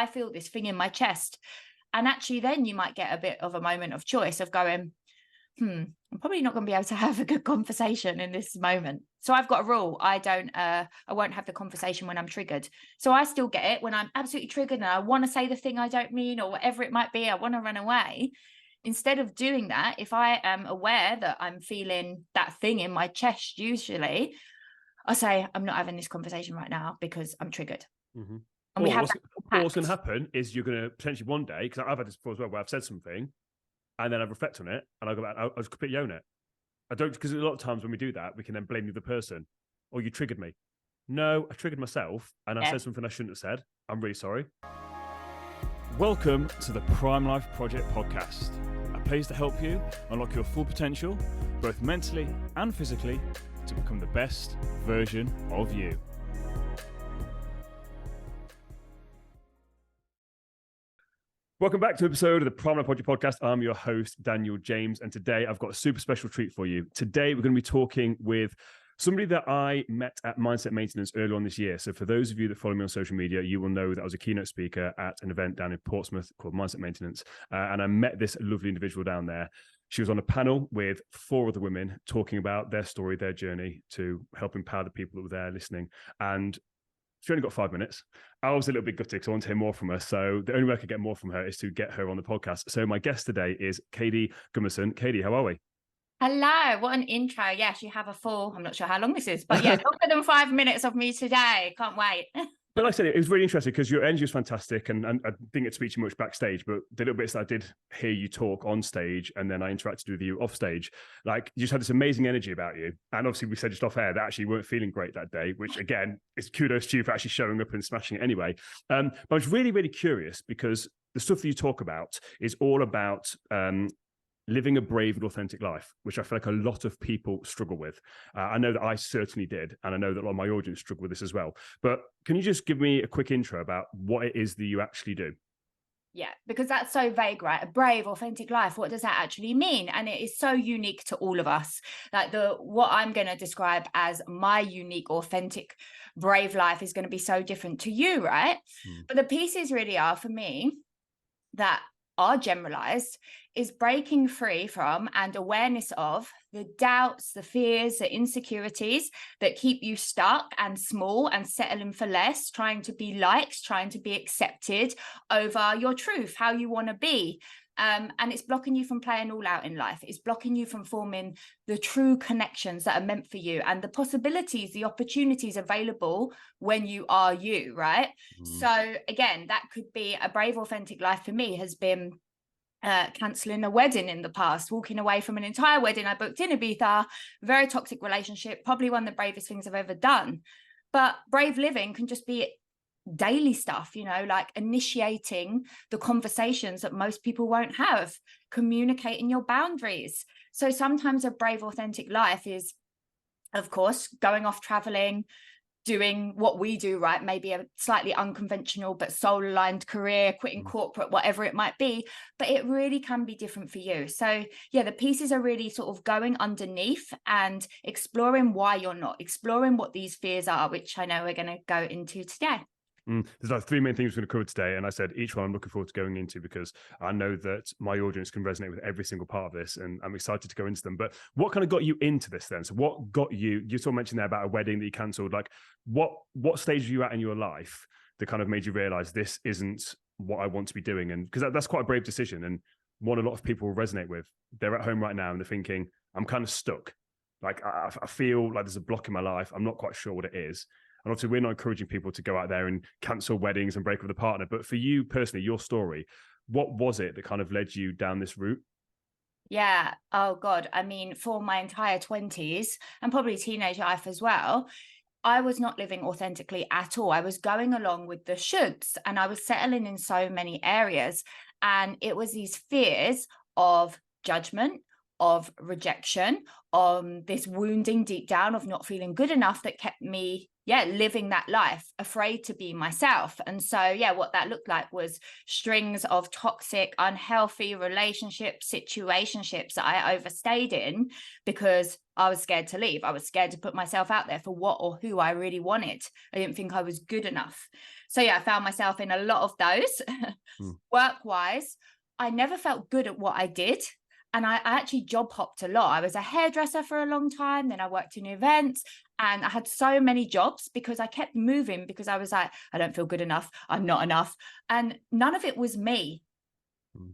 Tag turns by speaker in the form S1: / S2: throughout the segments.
S1: I feel this thing in my chest. And actually then you might get a bit of a moment of choice of going, I'm probably not going to be able to have a good conversation in this moment. So I've got a rule. I won't have the conversation when I'm triggered. So I still get it when I'm absolutely triggered and I want to say the thing I don't mean or whatever it might be. I want to run away. Instead of doing that, if I am aware that I'm feeling that thing in my chest, usually I say, I'm not having this conversation right now because I'm triggered.
S2: Mm-hmm.
S1: And we have that
S2: or what's going to happen is you're going to potentially one day, because I've had this before as well, where I've said something and then I reflect on it and I go back, I'll just completely own it. I don't, because a lot of times when we do that, we can then blame the other person. Or you triggered me. No, I triggered myself and I said something I shouldn't have said. I'm really sorry. Welcome to the Prime Life Project podcast, a place to help you unlock your full potential, both mentally and physically, to become the best version of you. Welcome back to an episode of the Prime Life Project podcast. I'm your host, Daniel James, and today I've got a super special treat for you. Today we're going to be talking with somebody that I met at Mindset Maintenance earlier on this year. So for those of you that follow me on social media, you will know that I was a keynote speaker at an event down in Portsmouth called Mindset Maintenance, and I met this lovely individual down there. She was on a panel with 4 other women talking about their story, their journey to help empower the people that were there listening. And she only got 5 minutes. I was a little bit gutted because I want to hear more from her. So the only way I could get more from her is to get her on the podcast. So my guest today is Kady Gummerson. Kady, how are we?
S1: Hello, what an intro. Yes, you have a full, I'm not sure how long this is, but yeah, longer than 5 minutes of me today. Can't wait.
S2: But like I said, it was really interesting because your energy was fantastic, and I didn't get to speak to you much backstage, but the little bits that I did hear you talk on stage and then I interacted with you off stage, like you just had this amazing energy about you. And obviously we said just off air that actually you weren't feeling great that day, which again is kudos to you for actually showing up and smashing it anyway. But I was really, really curious because the stuff that you talk about is all about living a brave and authentic life, which I feel like a lot of people struggle with. I know that I certainly did, and I know that a lot of my audience struggle with this as well. But can you just give me a quick intro about what it is that you actually do?
S1: Yeah, because that's so vague, right? A brave, authentic life. What does that actually mean? And it is so unique to all of us. Like what I'm going to describe as my unique, authentic, brave life is going to be so different to you, right? But the pieces really are for me that are generalized is breaking free from and awareness of the doubts, the fears, the insecurities that keep you stuck and small and settling for less, trying to be liked, trying to be accepted over your truth, how you want to be. And it's blocking you from playing all out in life. It's blocking you from forming the true connections that are meant for you and the possibilities, the opportunities available when you are you, right? So again, that could be a brave, authentic life for me has been cancelling a wedding in the past, walking away from an entire wedding I booked in Ibiza, very toxic relationship, probably one of the bravest things I've ever done. But brave living can just be daily stuff, like initiating the conversations that most people won't have, communicating your boundaries. So sometimes a brave, authentic life is, of course, going off traveling, doing what we do, right? Maybe a slightly unconventional but soul-aligned career, quitting corporate, whatever it might be, but it really can be different for you. So yeah, the pieces are really sort of going underneath and exploring why you're not, exploring what these fears are, which I know we're going to go into today.
S2: There's like 3 main things we're going to cover today, and I said each one I'm looking forward to going into because I know that my audience can resonate with every single part of this, and I'm excited to go into them. But what kind of got you into this then? So what got you? You sort of mentioned there about a wedding that you cancelled. Like, what stage are you at in your life that kind of made you realize this isn't what I want to be doing? And because that's quite a brave decision, and one a lot of people will resonate with. They're at home right now and they're thinking, I'm kind of stuck. Like I feel like there's a block in my life. I'm not quite sure what it is. And obviously, we're not encouraging people to go out there and cancel weddings and break up with a partner. But for you personally, your story, what was it that kind of led you down this route?
S1: Yeah. Oh, God. I mean, for my entire 20s and probably teenage life as well, I was not living authentically at all. I was going along with the shoulds and I was settling in so many areas. And it was these fears of judgment, of rejection, this wounding deep down of not feeling good enough that kept me living that life, afraid to be myself. And so, what that looked like was strings of toxic, unhealthy relationships, situationships that I overstayed in because I was scared to leave. I was scared to put myself out there for what or who I really wanted. I didn't think I was good enough. So yeah, I found myself in a lot of those. Work-wise, I never felt good at what I did. And I actually job hopped a lot. I was a hairdresser for a long time. Then I worked in events, and I had so many jobs because I kept moving, because I was like, I don't feel good enough. I'm not enough. And none of it was me.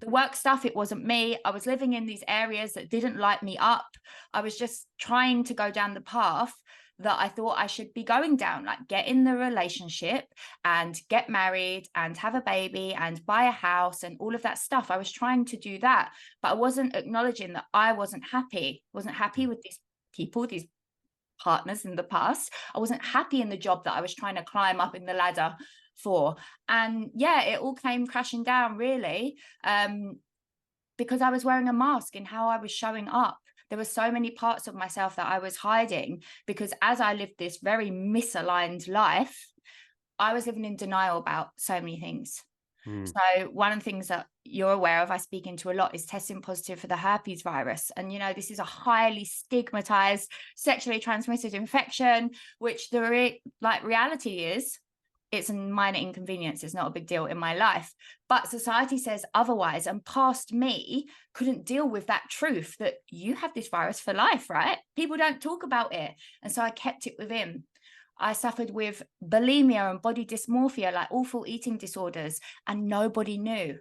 S1: The work stuff, it wasn't me. I was living in these areas that didn't light me up. I was just trying to go down the path that I thought I should be going down, like get in the relationship and get married and have a baby and buy a house and all of that stuff. I was trying to do that, but I wasn't acknowledging that I wasn't happy with these people, these partners in the past. I wasn't happy in the job that I was trying to climb up in the ladder for. And yeah, it all came crashing down, really, because I was wearing a mask in how I was showing up. There were so many parts of myself that I was hiding, because as I lived this very misaligned life, I was living in denial about so many things. So one of the things that you're aware of, I speak into a lot, is testing positive for the herpes virus. And, you know, this is a highly stigmatized sexually transmitted infection, which the reality is, it's a minor inconvenience. It's not a big deal in my life, but society says otherwise. And past me couldn't deal with that truth that you have this virus for life, right? People don't talk about it. And so I kept it within. I suffered with bulimia and body dysmorphia, like awful eating disorders, and nobody knew.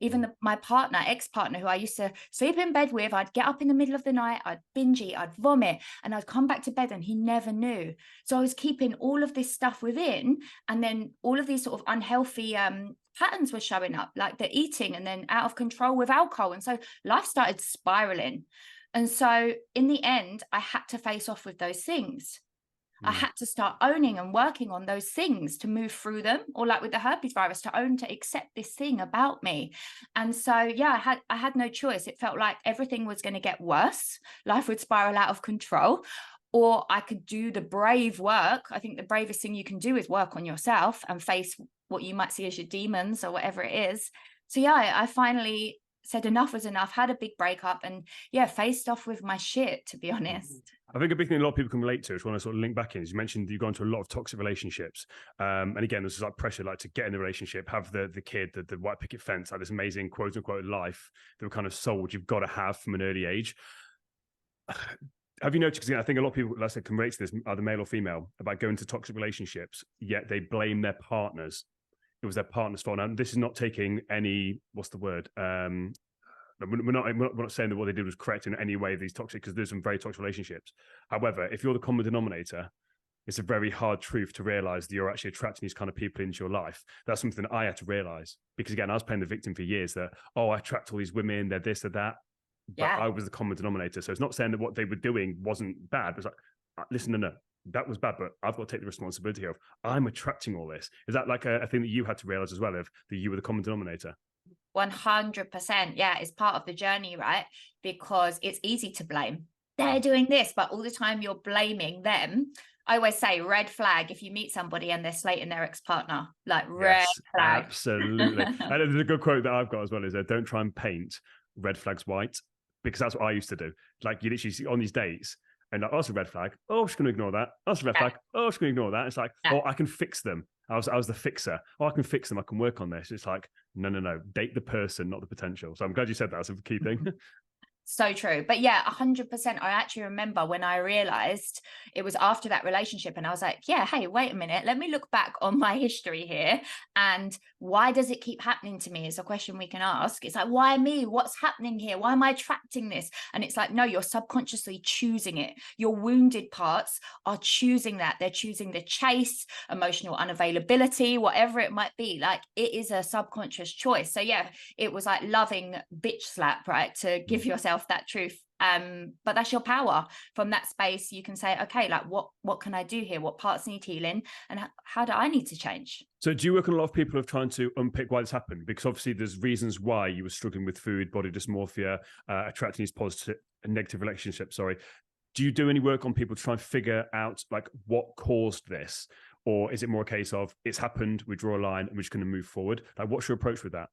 S1: Even my partner, ex-partner, who I used to sleep in bed with, I'd get up in the middle of the night, I'd binge eat, I'd vomit, and I'd come back to bed, and he never knew. So I was keeping all of this stuff within, and then all of these sort of unhealthy patterns were showing up, like the eating, and then out of control with alcohol. And so life started spiraling. And so in the end, I had to face off with those things. I had to start owning and working on those things to move through them, or like with the herpes virus, to own, to accept this thing about me. And so, yeah, I had no choice. It felt like everything was going to get worse. Life would spiral out of control, or I could do the brave work. I think the bravest thing you can do is work on yourself and face what you might see as your demons or whatever it is. So yeah, I finally said enough was enough, had a big breakup, and yeah, faced off with my shit, to be honest.
S2: I think a big thing a lot of people can relate to, which I want to sort of link back in, is you mentioned you've gone to a lot of toxic relationships. And again, there's like pressure, like to get in the relationship, have the kid, the white picket fence, like this amazing quote unquote life that we're kind of sold you've got to have from an early age. Have you noticed, because I think a lot of people, like I said, can relate to this, either male or female, about going to toxic relationships, yet they blame their partners. It was their partner's fault. And this is not taking any, what's the word? We're not saying that what they did was correct in any way, these toxic, because there's some very toxic relationships. However, if you're the common denominator, it's a very hard truth to realize that you're actually attracting these kind of people into your life. That's something that I had to realize, because again, I was playing the victim for years, that, I attract all these women, they're this or that, but I was the common denominator. So it's not saying that what they were doing wasn't bad. It's like, listen, no, that was bad, but I've got to take the responsibility of, I'm attracting all this. Is that like a thing that you had to realize as well, of that you were the common denominator?
S1: 100%. Yeah, it's part of the journey, right? Because it's easy to blame. They're doing this, but all the time you're blaming them. I always say red flag if you meet somebody and they're slating their ex-partner, like red flag.
S2: Absolutely. And there's a good quote that I've got as well, is don't try and paint red flags white, because that's what I used to do. Like, you literally see on these dates, and like, oh, it's a red flag. Oh, I'm just going to ignore that. Oh, it's a red flag. Oh, I'm just going to ignore that. It's like, oh, I can fix them. I was the fixer. Oh, I can fix them. I can work on this. It's like, no. Date the person, not the potential. So I'm glad you said that. That's a key thing.
S1: So true. But yeah, 100%. I actually remember when I realized, it was after that relationship, and I was like, yeah, hey, wait a minute. Let me look back on my history here. And why does it keep happening to me is a question we can ask. It's like, why me? What's happening here? Why am I attracting this? And it's like, no, you're subconsciously choosing it. Your wounded parts are choosing that. They're choosing the chase, emotional unavailability, whatever it might be. Like, it is a subconscious choice. So yeah, it was like loving bitch slap, right? To give yourself that truth. But that's your power. From that space, you can say, okay, like what can I do here? What parts need healing, and how do I need to change?
S2: So do you work on a lot of people who are trying to unpick why this happened? Because obviously there's reasons why you were struggling with food, body dysmorphia, attracting these positive and negative relationships. Sorry. Do you do any work on people to try and figure out like what caused this? Or is it more a case of, it's happened, we draw a line and we're just going to move forward? Like, what's your approach with that?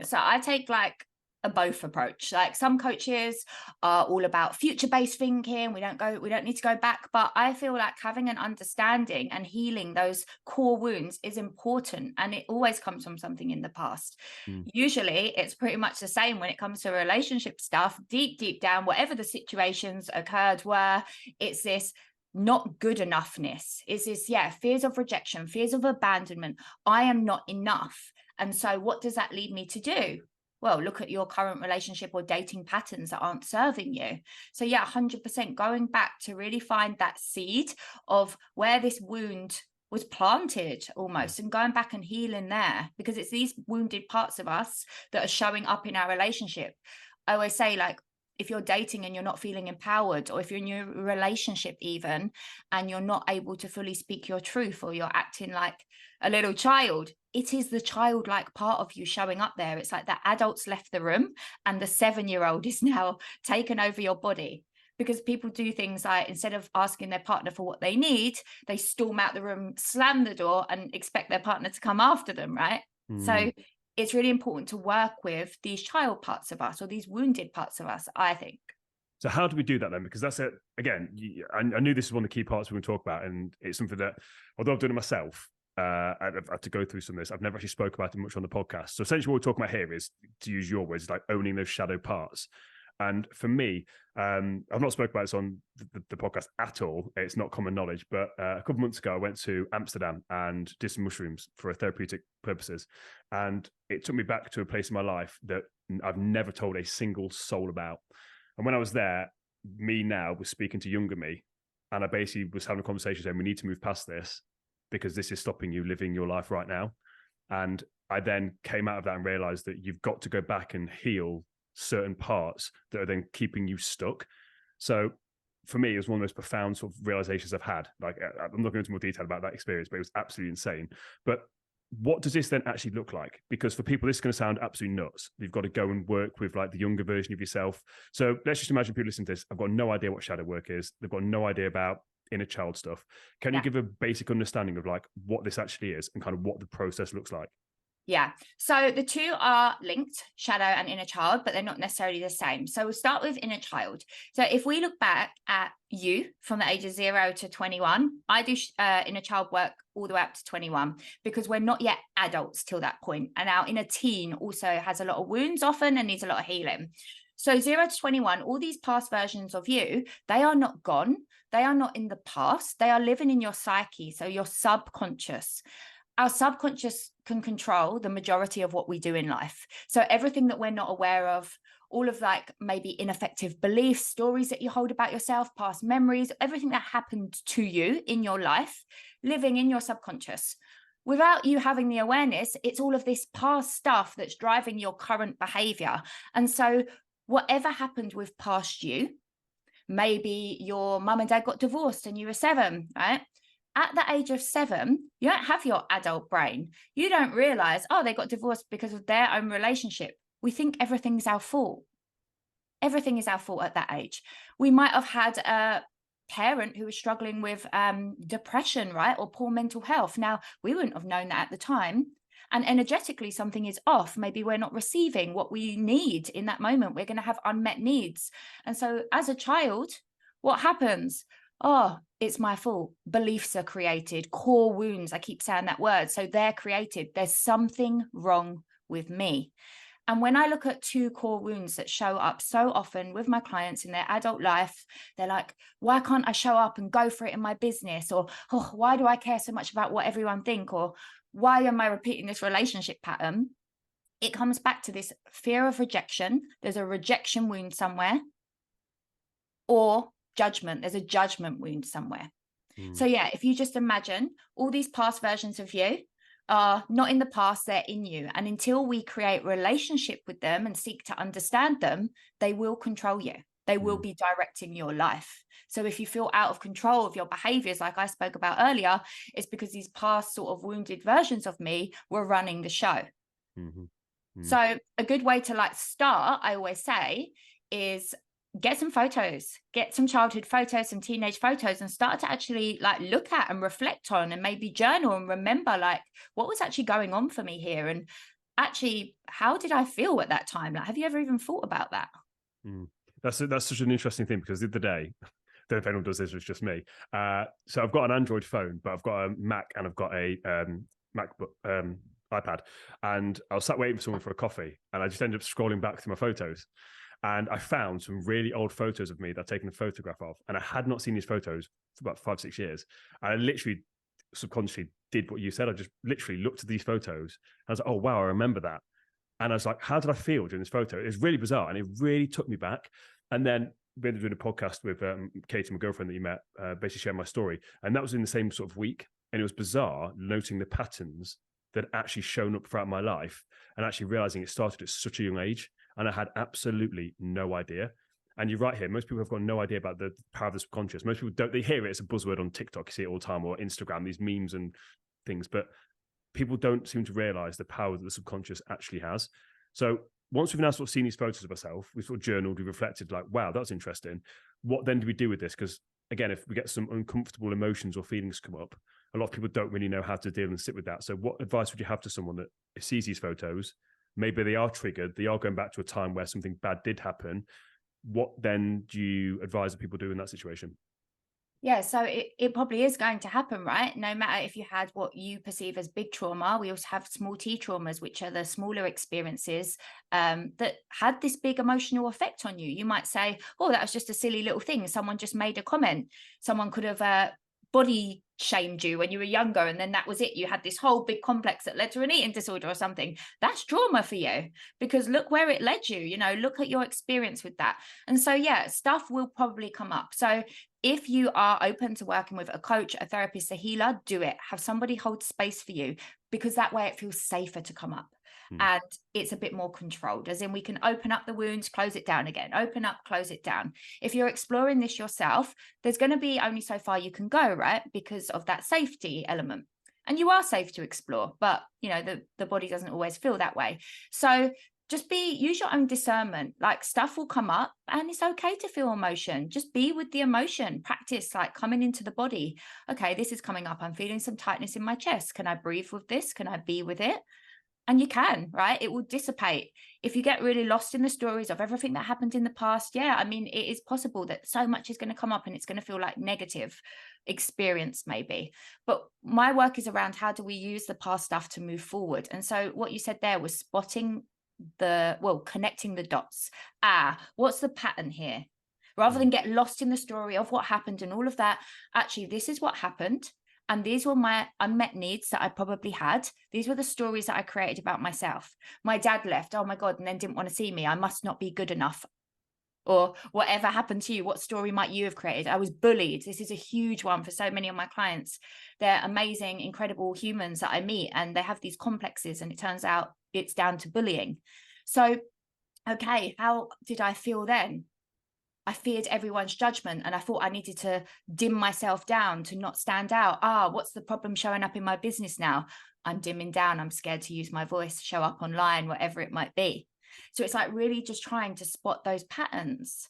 S1: So I take like a both approach. Like some coaches are all about future-based thinking. We don't need to go back. But I feel like having an understanding and healing those core wounds is important. And it always comes from something in the past. Usually it's pretty much the same when it comes to relationship stuff. Deep down, whatever the situations occurred were, it's this not good enoughness. It's this, fears of rejection, fears of abandonment. I am not enough. And so what does that lead me to do? Well, look at your current relationship or dating patterns that aren't serving you. So 100% going back to really find that seed of where this wound was planted almost, and going back and healing there, because it's these wounded parts of us that are showing up in our relationship. I always say, like, if you're dating and you're not feeling empowered, or if you're in your relationship even, and you're not able to fully speak your truth, or you're acting like a little child, it is the childlike part of you showing up there. It's like the adults left the room and the 7-year-old is now taken over your body, because people do things like, instead of asking their partner for what they need, they storm out the room, slam the door, and expect their partner to come after them, right? So it's really important to work with these child parts of us, or these wounded parts of us, I think.
S2: So how do we do that then? Because that's it. Again, I knew this is one of the key parts we're going to talk about, and it's something that, although I've done it myself, I've had to go through some of this. I've never actually spoke about it much on the podcast. So essentially what we're talking about here is, to use your words, like owning those shadow parts. And for me, I've not spoken about this on the podcast at all. It's not common knowledge, but a couple of months ago, I went to Amsterdam and did some mushrooms for therapeutic purposes. And it took me back to a place in my life that I've never told a single soul about. And when I was there, me now was speaking to younger me. And I basically was having a conversation saying, we need to move past this, because this is stopping you living your life right now. And I then came out of that and realized that you've got to go back and heal certain parts that are then keeping you stuck. So for me, it was one of the most profound sort of realizations I've had. Like, I'm not going into more detail about that experience, but it was absolutely insane. But what does this then actually look like? Because for people, this is going to sound absolutely nuts. You've got to go and work with like the younger version of yourself. So let's just imagine people listening to this, I've got no idea what shadow work is. They've got no idea about inner child stuff. Can you give a basic understanding of like what this actually is and kind of what the process looks like?
S1: Yeah. So the two are linked, shadow and inner child, but they're not necessarily the same. So we'll start with inner child. So if we look back at you from the age of 0 to 21, I do inner child work all the way up to 21, because we're not yet adults till that point. And our inner teen also has a lot of wounds often and needs a lot of healing. So 0 to 21, all these past versions of you, they are not gone. They are not in the past. They are living in your psyche. So your subconscious. Our subconscious can control the majority of what we do in life. So everything that we're not aware of, all of like maybe ineffective beliefs, stories that you hold about yourself, past memories, everything that happened to you in your life, living in your subconscious. Without you having the awareness, it's all of this past stuff that's driving your current behavior. And so whatever happened with past you, maybe your mum and dad got divorced and you were 7, right? At the age of 7, you don't have your adult brain. You don't realize, oh, they got divorced because of their own relationship. We think everything's our fault. Everything is our fault at that age. We might have had a parent who was struggling with depression, right? Or poor mental health. Now, we wouldn't have known that at the time. And energetically, something is off. Maybe we're not receiving what we need in that moment. We're going to have unmet needs. And so as a child, what happens? Oh, it's my fault. Beliefs are created, core wounds. I keep saying that word. So they're created. There's something wrong with me. And when I look at 2 core wounds that show up so often with my clients in their adult life, they're like, why can't I show up and go for it in my business? Or, oh, why do I care so much about what everyone thinks? Or why am I repeating this relationship pattern? It comes back to this fear of rejection. There's a rejection wound somewhere. Or judgment. There's a judgment wound somewhere. So if you just imagine all these past versions of you are not in the past, they're in you. And until we create relationship with them and seek to understand them, they will control you. They will be directing your life. So if you feel out of control of your behaviors, like I spoke about earlier, it's because these past sort of wounded versions of me were running the show. So a good way to like start, I always say, is get some photos, get some childhood photos, some teenage photos, and start to actually like look at and reflect on and maybe journal and remember like what was actually going on for me here. And actually, how did I feel at that time? Like, have you ever even thought about that?
S2: Mm. That's such an interesting thing, because the other day, I don't know if anyone does this, it's just me. So I've got an Android phone, but I've got a Mac and I've got a MacBook iPad. And I was sat waiting for someone for a coffee, and I just ended up scrolling back through my photos. And I found some really old photos of me that I'd taken a photograph of. And I had not seen these photos for about 5, 6 years. And I literally subconsciously did what you said. I just literally looked at these photos. And I was like, oh, wow, I remember that. And I was like, how did I feel during this photo? It was really bizarre. And it really took me back. And then we ended up doing a podcast with Kady, my girlfriend that you met, basically sharing my story. And that was in the same sort of week. And it was bizarre noting the patterns that actually shown up throughout my life, and actually realizing it started at such a young age. And I had absolutely no idea. And you're right here. Most people have got no idea about the power of the subconscious. Most people don't, they hear it as a buzzword on TikTok. You see it all the time, or Instagram, these memes and things. But people don't seem to realize the power that the subconscious actually has. So once we've now sort of seen these photos of ourselves, we've sort of journaled, we've reflected, like, wow, that's interesting. What then do we do with this? Because again, if we get some uncomfortable emotions or feelings come up, a lot of people don't really know how to deal and sit with that. So what advice would you have to someone that sees these photos? Maybe they are triggered, they are going back to a time where something bad did happen. What then do you advise that people do in that situation?
S1: Yeah, so it probably is going to happen, right? No matter if you had what you perceive as big trauma, we also have small t traumas, which are the smaller experiences that had this big emotional effect on you. You might say, oh, that was just a silly little thing. Someone just made a comment. Someone could have body shamed you when you were younger, and then that was it. You had this whole big complex that led to an eating disorder or something. That's trauma for you, because look where it led you, look at your experience with that. And so, yeah, stuff will probably come up. So if you are open to working with a coach, a therapist, a healer, do it. Have somebody hold space for you, because that way it feels safer to come up. And it's a bit more controlled, as in we can open up the wounds, close it down again, open up, close it down. If you're exploring this yourself, there's going to be only so far you can go, right? Because of that safety element. And you are safe to explore, but the body doesn't always feel that way. So just use your own discernment. Like, stuff will come up, and it's okay to feel emotion. Just be with the emotion. Practice like coming into the body. Okay, this is coming up. I'm feeling some tightness in my chest. Can I breathe with this? Can I be with it? And you can, right? It will dissipate. If you get really lost in the stories of everything that happened in the past, yeah, I mean, it is possible that so much is going to come up and it's going to feel like negative experience maybe. But my work is around, how do we use the past stuff to move forward? And so what you said there was connecting the dots. What's the pattern here? Rather than get lost in the story of what happened and all of that, actually, this is what happened. And these were my unmet needs that I probably had. These were the stories that I created about myself. My dad left, oh my God, and then didn't want to see me. I must not be good enough. Or whatever happened to you, what story might you have created? I was bullied. This is a huge one for so many of my clients. They're amazing, incredible humans that I meet, and they have these complexes, and it turns out it's down to bullying. So, okay, how did I feel then? I feared everyone's judgment, and I thought I needed to dim myself down to not stand out. What's the problem showing up in my business now? I'm dimming down. I'm scared to use my voice, show up online, whatever it might be. So it's like really just trying to spot those patterns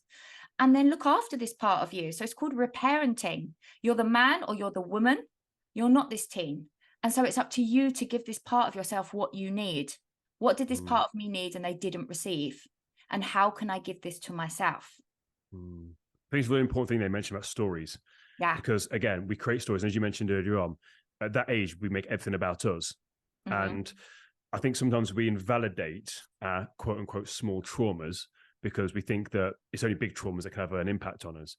S1: and then look after this part of you. So it's called reparenting. You're the man or you're the woman. You're not this teen. And so it's up to you to give this part of yourself what you need. What did this part of me need and they didn't receive? And how can I give this to myself?
S2: I think it's a really important thing they mentioned about stories.
S1: Yeah.
S2: Because again, we create stories. And as you mentioned earlier on, at that age, we make everything about us. And I think sometimes we invalidate our quote unquote small traumas because we think that it's only big traumas that can have an impact on us.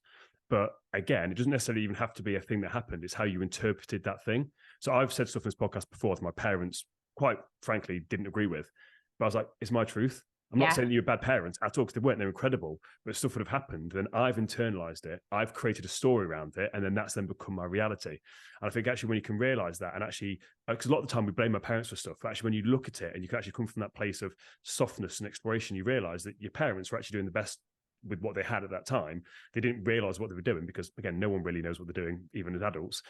S2: But again, it doesn't necessarily even have to be a thing that happened. It's how you interpreted that thing. So I've said stuff in this podcast before that my parents, quite frankly, didn't agree with. But I was like, it's my truth. I'm not saying you're a bad parent at all, because they weren't. They're incredible. But stuff would have happened. Then I've internalized it. I've created a story around it. And then that's then become my reality. And I think actually when you can realize that, and actually, because a lot of the time we blame our parents for stuff, but actually when you look at it and you can actually come from that place of softness and exploration, you realize that your parents were actually doing the best with what they had at that time. They didn't realize what they were doing because, again, no one really knows what they're doing, even as adults.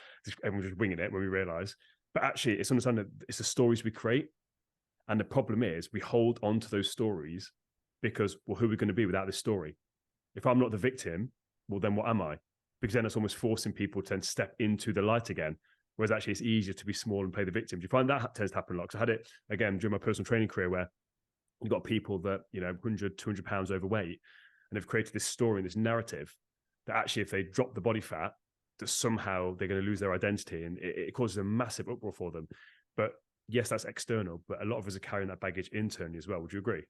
S2: Everyone's just winging it when we realize. But actually, it's understanding that it's the stories we create. And the problem is we hold on to those stories because, well, who are we going to be without this story? If I'm not the victim, well, then what am I? Because then it's almost forcing people to then step into the light again. Whereas actually it's easier to be small and play the victim. Do you find that tends to happen a lot? Because I had it, again, during my personal training career where you've got people that, 100, 200 pounds overweight, and they've created this story and this narrative that actually if they drop the body fat, that somehow they're going to lose their identity, and it causes a massive uproar for them. But yes, that's external, but a lot of us are carrying that baggage internally as well. Would you agree?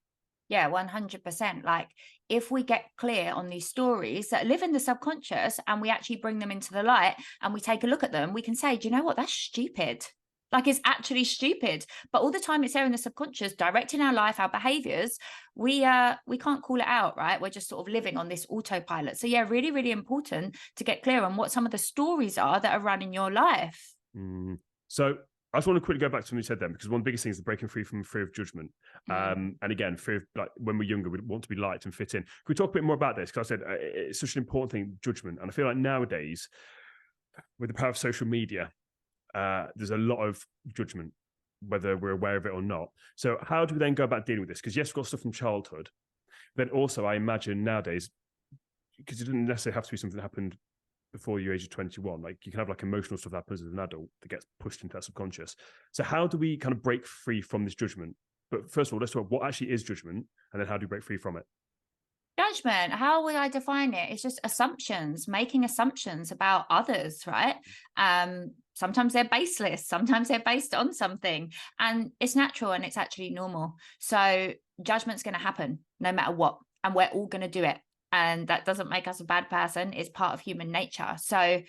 S1: Yeah, 100%. Like if we get clear on these stories that live in the subconscious and we actually bring them into the light and we take a look at them, we can say, do you know what? That's stupid. Like it's actually stupid. But all the time it's there in the subconscious, directing our life, our behaviors, we can't call it out, right? We're just sort of living on this autopilot. So yeah, really, really important to get clear on what some of the stories are that are running your life.
S2: So I just want to quickly go back to what you said then, because one of the biggest things is breaking free from fear of judgment. And again, fear of, like, when we're younger, we want to be liked and fit in. Can we talk a bit more about this? Because I said it's such an important thing, judgment. And I feel like nowadays, with the power of social media, there's a lot of judgment, whether we're aware of it or not. So how do we then go about dealing with this? Because yes, we've got stuff from childhood, but also I imagine nowadays, because it doesn't necessarily have to be something that happened before your age of 21, like you can have like emotional stuff that happens as an adult that gets pushed into that subconscious. So how do we kind of break free from this judgment? But first of all, let's talk what actually is judgment, and then how do we break free from it?
S1: Judgment, how would I define it? It's just assumptions, making assumptions about others, right? Sometimes they're baseless, sometimes they're based on something, and it's natural and it's actually normal. So judgment's going to happen no matter what, and we're all going to do it. And that doesn't make us a bad person. It's part of human nature. So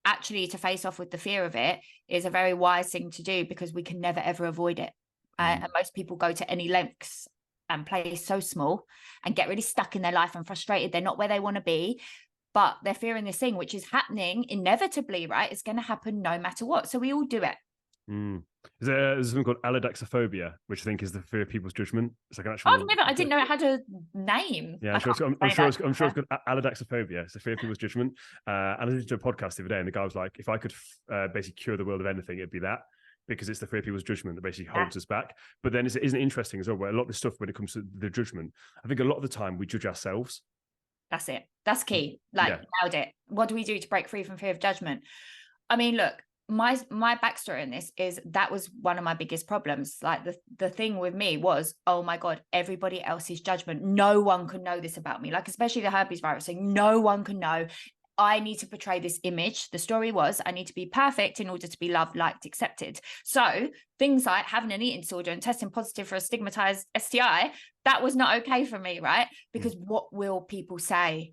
S1: actually to face off with the fear of it is a very wise thing to do, because we can never ever avoid it. And most people go to any lengths and play so small and get really stuck in their life and frustrated. They're not where they want to be, but they're fearing this thing, which is happening inevitably, right? It's going to happen no matter what. So we all do it.
S2: There's something called allodaxophobia, which I think is the fear of people's judgment. It's like an actual.
S1: Oh, I didn't know it had a name.
S2: Yeah, I'm sure it's called allodaxophobia. It's the fear of people's judgment. And I listened to a podcast the other day, and the guy was like, "If I could basically cure the world of anything, it'd be that." Because it's the fear of people's judgment that basically holds us back. But then isn't it interesting as well, where a lot of this stuff, when it comes to the judgment, I think a lot of the time we judge ourselves.
S1: That's it. That's key. Like, nailed it. What do we do to break free from fear of judgment? I mean, look, my backstory in this is that was one of my biggest problems. Like the thing with me was, oh my God, everybody else's judgment. No one can know this about me. Like, especially the herpes virus. So no one can know. I need to portray this image. The story was I need to be perfect in order to be loved, liked, accepted. So things like having an eating disorder and testing positive for a stigmatized STI, that was not okay for me, right? Because what will people say?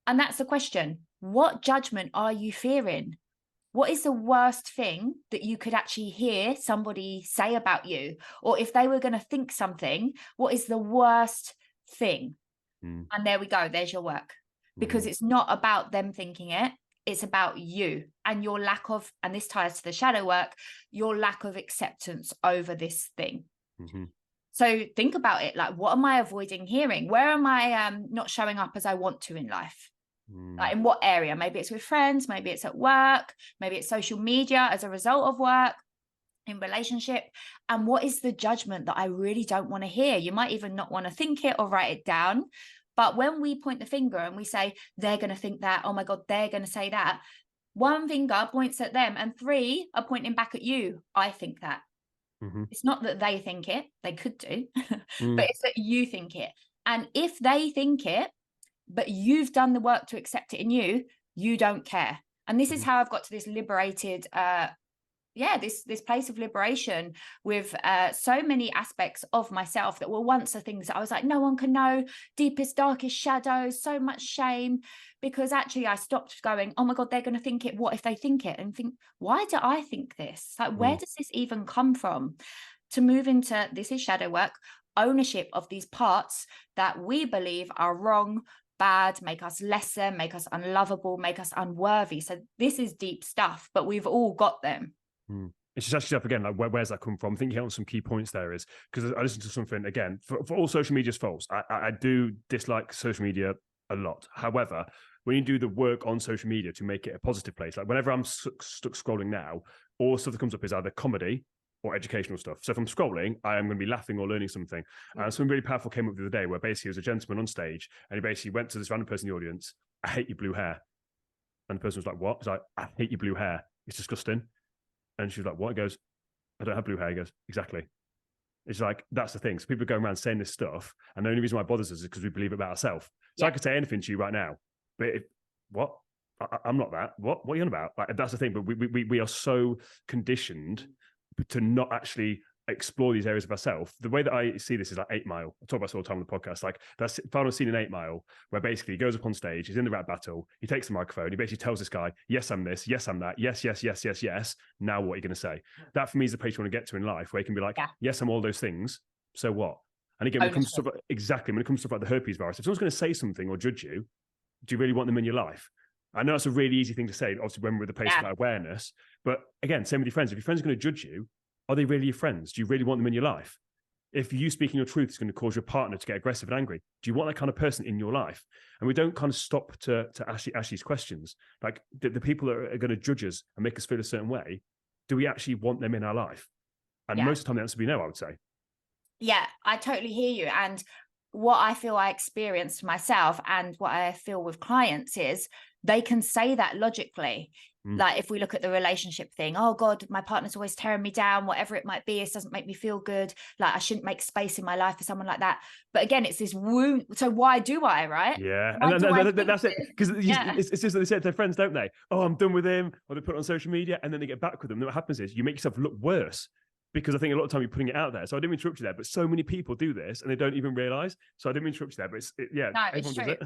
S1: And that's the question. What judgment are you fearing? What is the worst thing that you could actually hear somebody say about you? Or if they were going to think something, what is the worst thing? And there we go. There's your work. Because it's not about them thinking it, it's about you and your lack of, and this ties to the shadow work, your lack of acceptance over this thing. So think about it, like, what am I avoiding hearing? Where am I not showing up as I want to in life? Like, in what area? Maybe it's with friends, maybe it's at work, maybe it's social media as a result of work, in relationship. And what is the judgment that I really don't want to hear? You might even not want to think it or write it down. But when we point the finger and we say, they're going to think that, oh my God, they're going to say that, one finger points at them and three are pointing back at you. I think that. It's not that they think it, they could do, but it's that you think it. And if they think it, but you've done the work to accept it in you, you don't care. And this is how I've got to this liberated, this place of liberation with so many aspects of myself that were once the things that I was like, no one can know, deepest, darkest shadows, so much shame, because actually I stopped going, oh my God, they're going to think it. What if they think it? And think, why do I think this? Like, where does this even come from? To move into, this is shadow work, ownership of these parts that we believe are wrong, bad, make us lesser, make us unlovable, make us unworthy. So this is deep stuff, but we've all got them.
S2: It's just actually up again, like where's that come from? I think you hit on some key points there, is because I listened to something again, for all social media's faults. I do dislike social media a lot. However, when you do the work on social media to make it a positive place, like whenever I'm stuck scrolling now, all stuff that comes up is either comedy or educational stuff. So if I'm scrolling, I am going to be laughing or learning something. And something really powerful came up the other day where basically there was a gentleman on stage and he basically went to this random person in the audience, I hate your blue hair. And the person was like, what? He's like, I hate your blue hair. It's disgusting. And she was like, what? He goes, I don't have blue hair. He goes, exactly. It's like, that's the thing. So people are going around saying this stuff. And the only reason why it bothers us is because we believe it about ourselves. So I could say anything to you right now, but what? I'm not that. What are you on about? Like, that's the thing. But we are so conditioned to not actually explore these areas of ourselves. The way that I see this is like 8 Mile. I talk about this all the time on the podcast. Like that's final scene in 8 Mile, where basically he goes up on stage, he's in the rap battle, he takes the microphone, he basically tells this guy, yes, I'm this, yes, I'm that, yes, yes, yes, yes, yes. Now what are you going to say? That for me is the place you want to get to in life, where you can be like, yes, I'm all those things. So what? And again, when it comes to stuff like, exactly, when it comes to stuff like the herpes virus, if someone's going to say something or judge you, do you really want them in your life? I know it's a really easy thing to say, obviously, when we're at the place of awareness. But again, same with your friends. If your friends are going to judge you, are they really your friends? Do you really want them in your life? If you speaking your truth is going to cause your partner to get aggressive and angry, do you want that kind of person in your life? And we don't kind of stop to ask these questions. Like the people that are going to judge us and make us feel a certain way, do we actually want them in our life? And most of the time the answer would be no, I would say.
S1: Yeah, I totally hear you. And what I feel I experienced myself and what I feel with clients is they can say that logically. Like if we look at the relationship thing, oh God, my partner's always tearing me down, whatever it might be, it doesn't make me feel good. Like I shouldn't make space in my life for someone like that. But again, it's this wound. So why do I, right?
S2: Yeah.
S1: Why
S2: And that's it. Because
S1: yeah.
S2: it's just what they say to their friends, don't they? Oh, I'm done with him. Or they put it on social media and then they get back with them. And what happens is you make yourself look worse. Because I think a lot of time you're putting it out there. So I didn't interrupt you there, but so many people do this and they don't even realize. So I didn't interrupt you there, but
S1: it's true.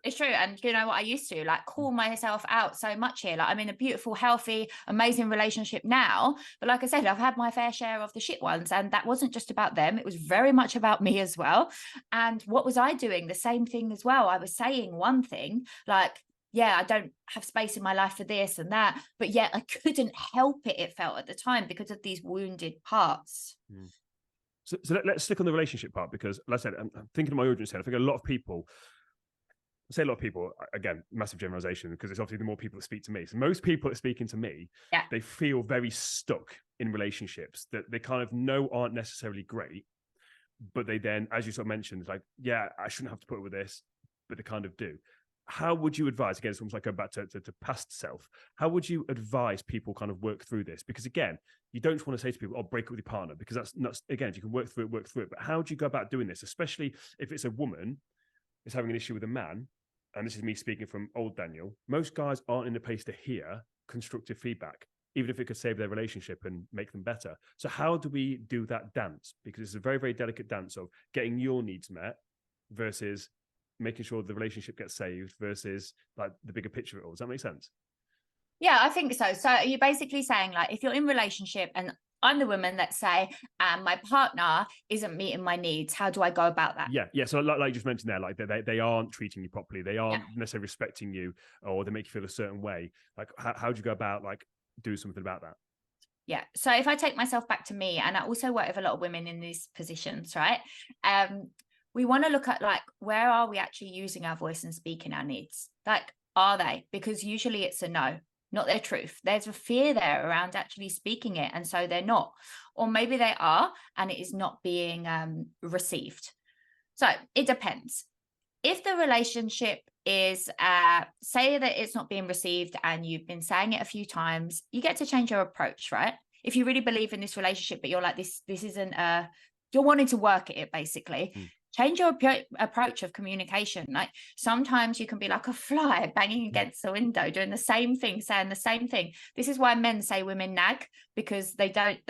S1: It's true. And you know what I used to like call myself out so much here. Like I'm in a beautiful, healthy, amazing relationship now. But like I said, I've had my fair share of the shit ones. And that wasn't just about them. It was very much about me as well. And what was I doing? The same thing as well. I was saying one thing like, yeah, I don't have space in my life for this and that, but yet I couldn't help it. It felt at the time because of these wounded parts.
S2: So let's stick on the relationship part, because like I said, I'm thinking of my audience here. I think a lot of people, again, massive generalization, because it's obviously the more people that speak to me. So most people that are speaking to me, they feel very stuck in relationships that they kind of know aren't necessarily great, but they then, as you sort of mentioned, like, yeah, I shouldn't have to put up with this, but they kind of do. How would you advise, again, it's almost like going back to past self, how would you advise people kind of work through this? Because again, you don't just want to say to people, oh, break up with your partner, because that's not, again, if you can work through it. But how do you go about doing this, especially if it's a woman is having an issue with a man? And this is me speaking from old Daniel. Most guys aren't in a place to hear constructive feedback, even if it could save their relationship and make them better. So how do we do that dance? Because it's a very, very delicate dance of getting your needs met versus making sure the relationship gets saved versus like the bigger picture of it all. Does that make sense?
S1: Yeah, I think so. So you're basically saying like, if you're in relationship and I'm the woman, let's say, and my partner isn't meeting my needs, how do I go about that?
S2: Yeah. So like you just mentioned there, like they aren't treating you properly. They aren't necessarily respecting you, or they make you feel a certain way. Like how do you go about like do something about that?
S1: Yeah. So if I take myself back to me, and I also work with a lot of women in these positions, right? We want to look at like, where are we actually using our voice and speaking our needs? Like, are they? Because usually it's a no, not their truth. There's a fear there around actually speaking it. And so they're not, or maybe they are, and it is not being received. So it depends. If the relationship is, say that it's not being received and you've been saying it a few times, you get to change your approach, right? If you really believe in this relationship, but you're like, this isn't, you're wanting to work at it, basically. Change your approach of communication. Like sometimes you can be like a fly banging against the window, doing the same thing, saying the same thing. This is why men say women nag, because they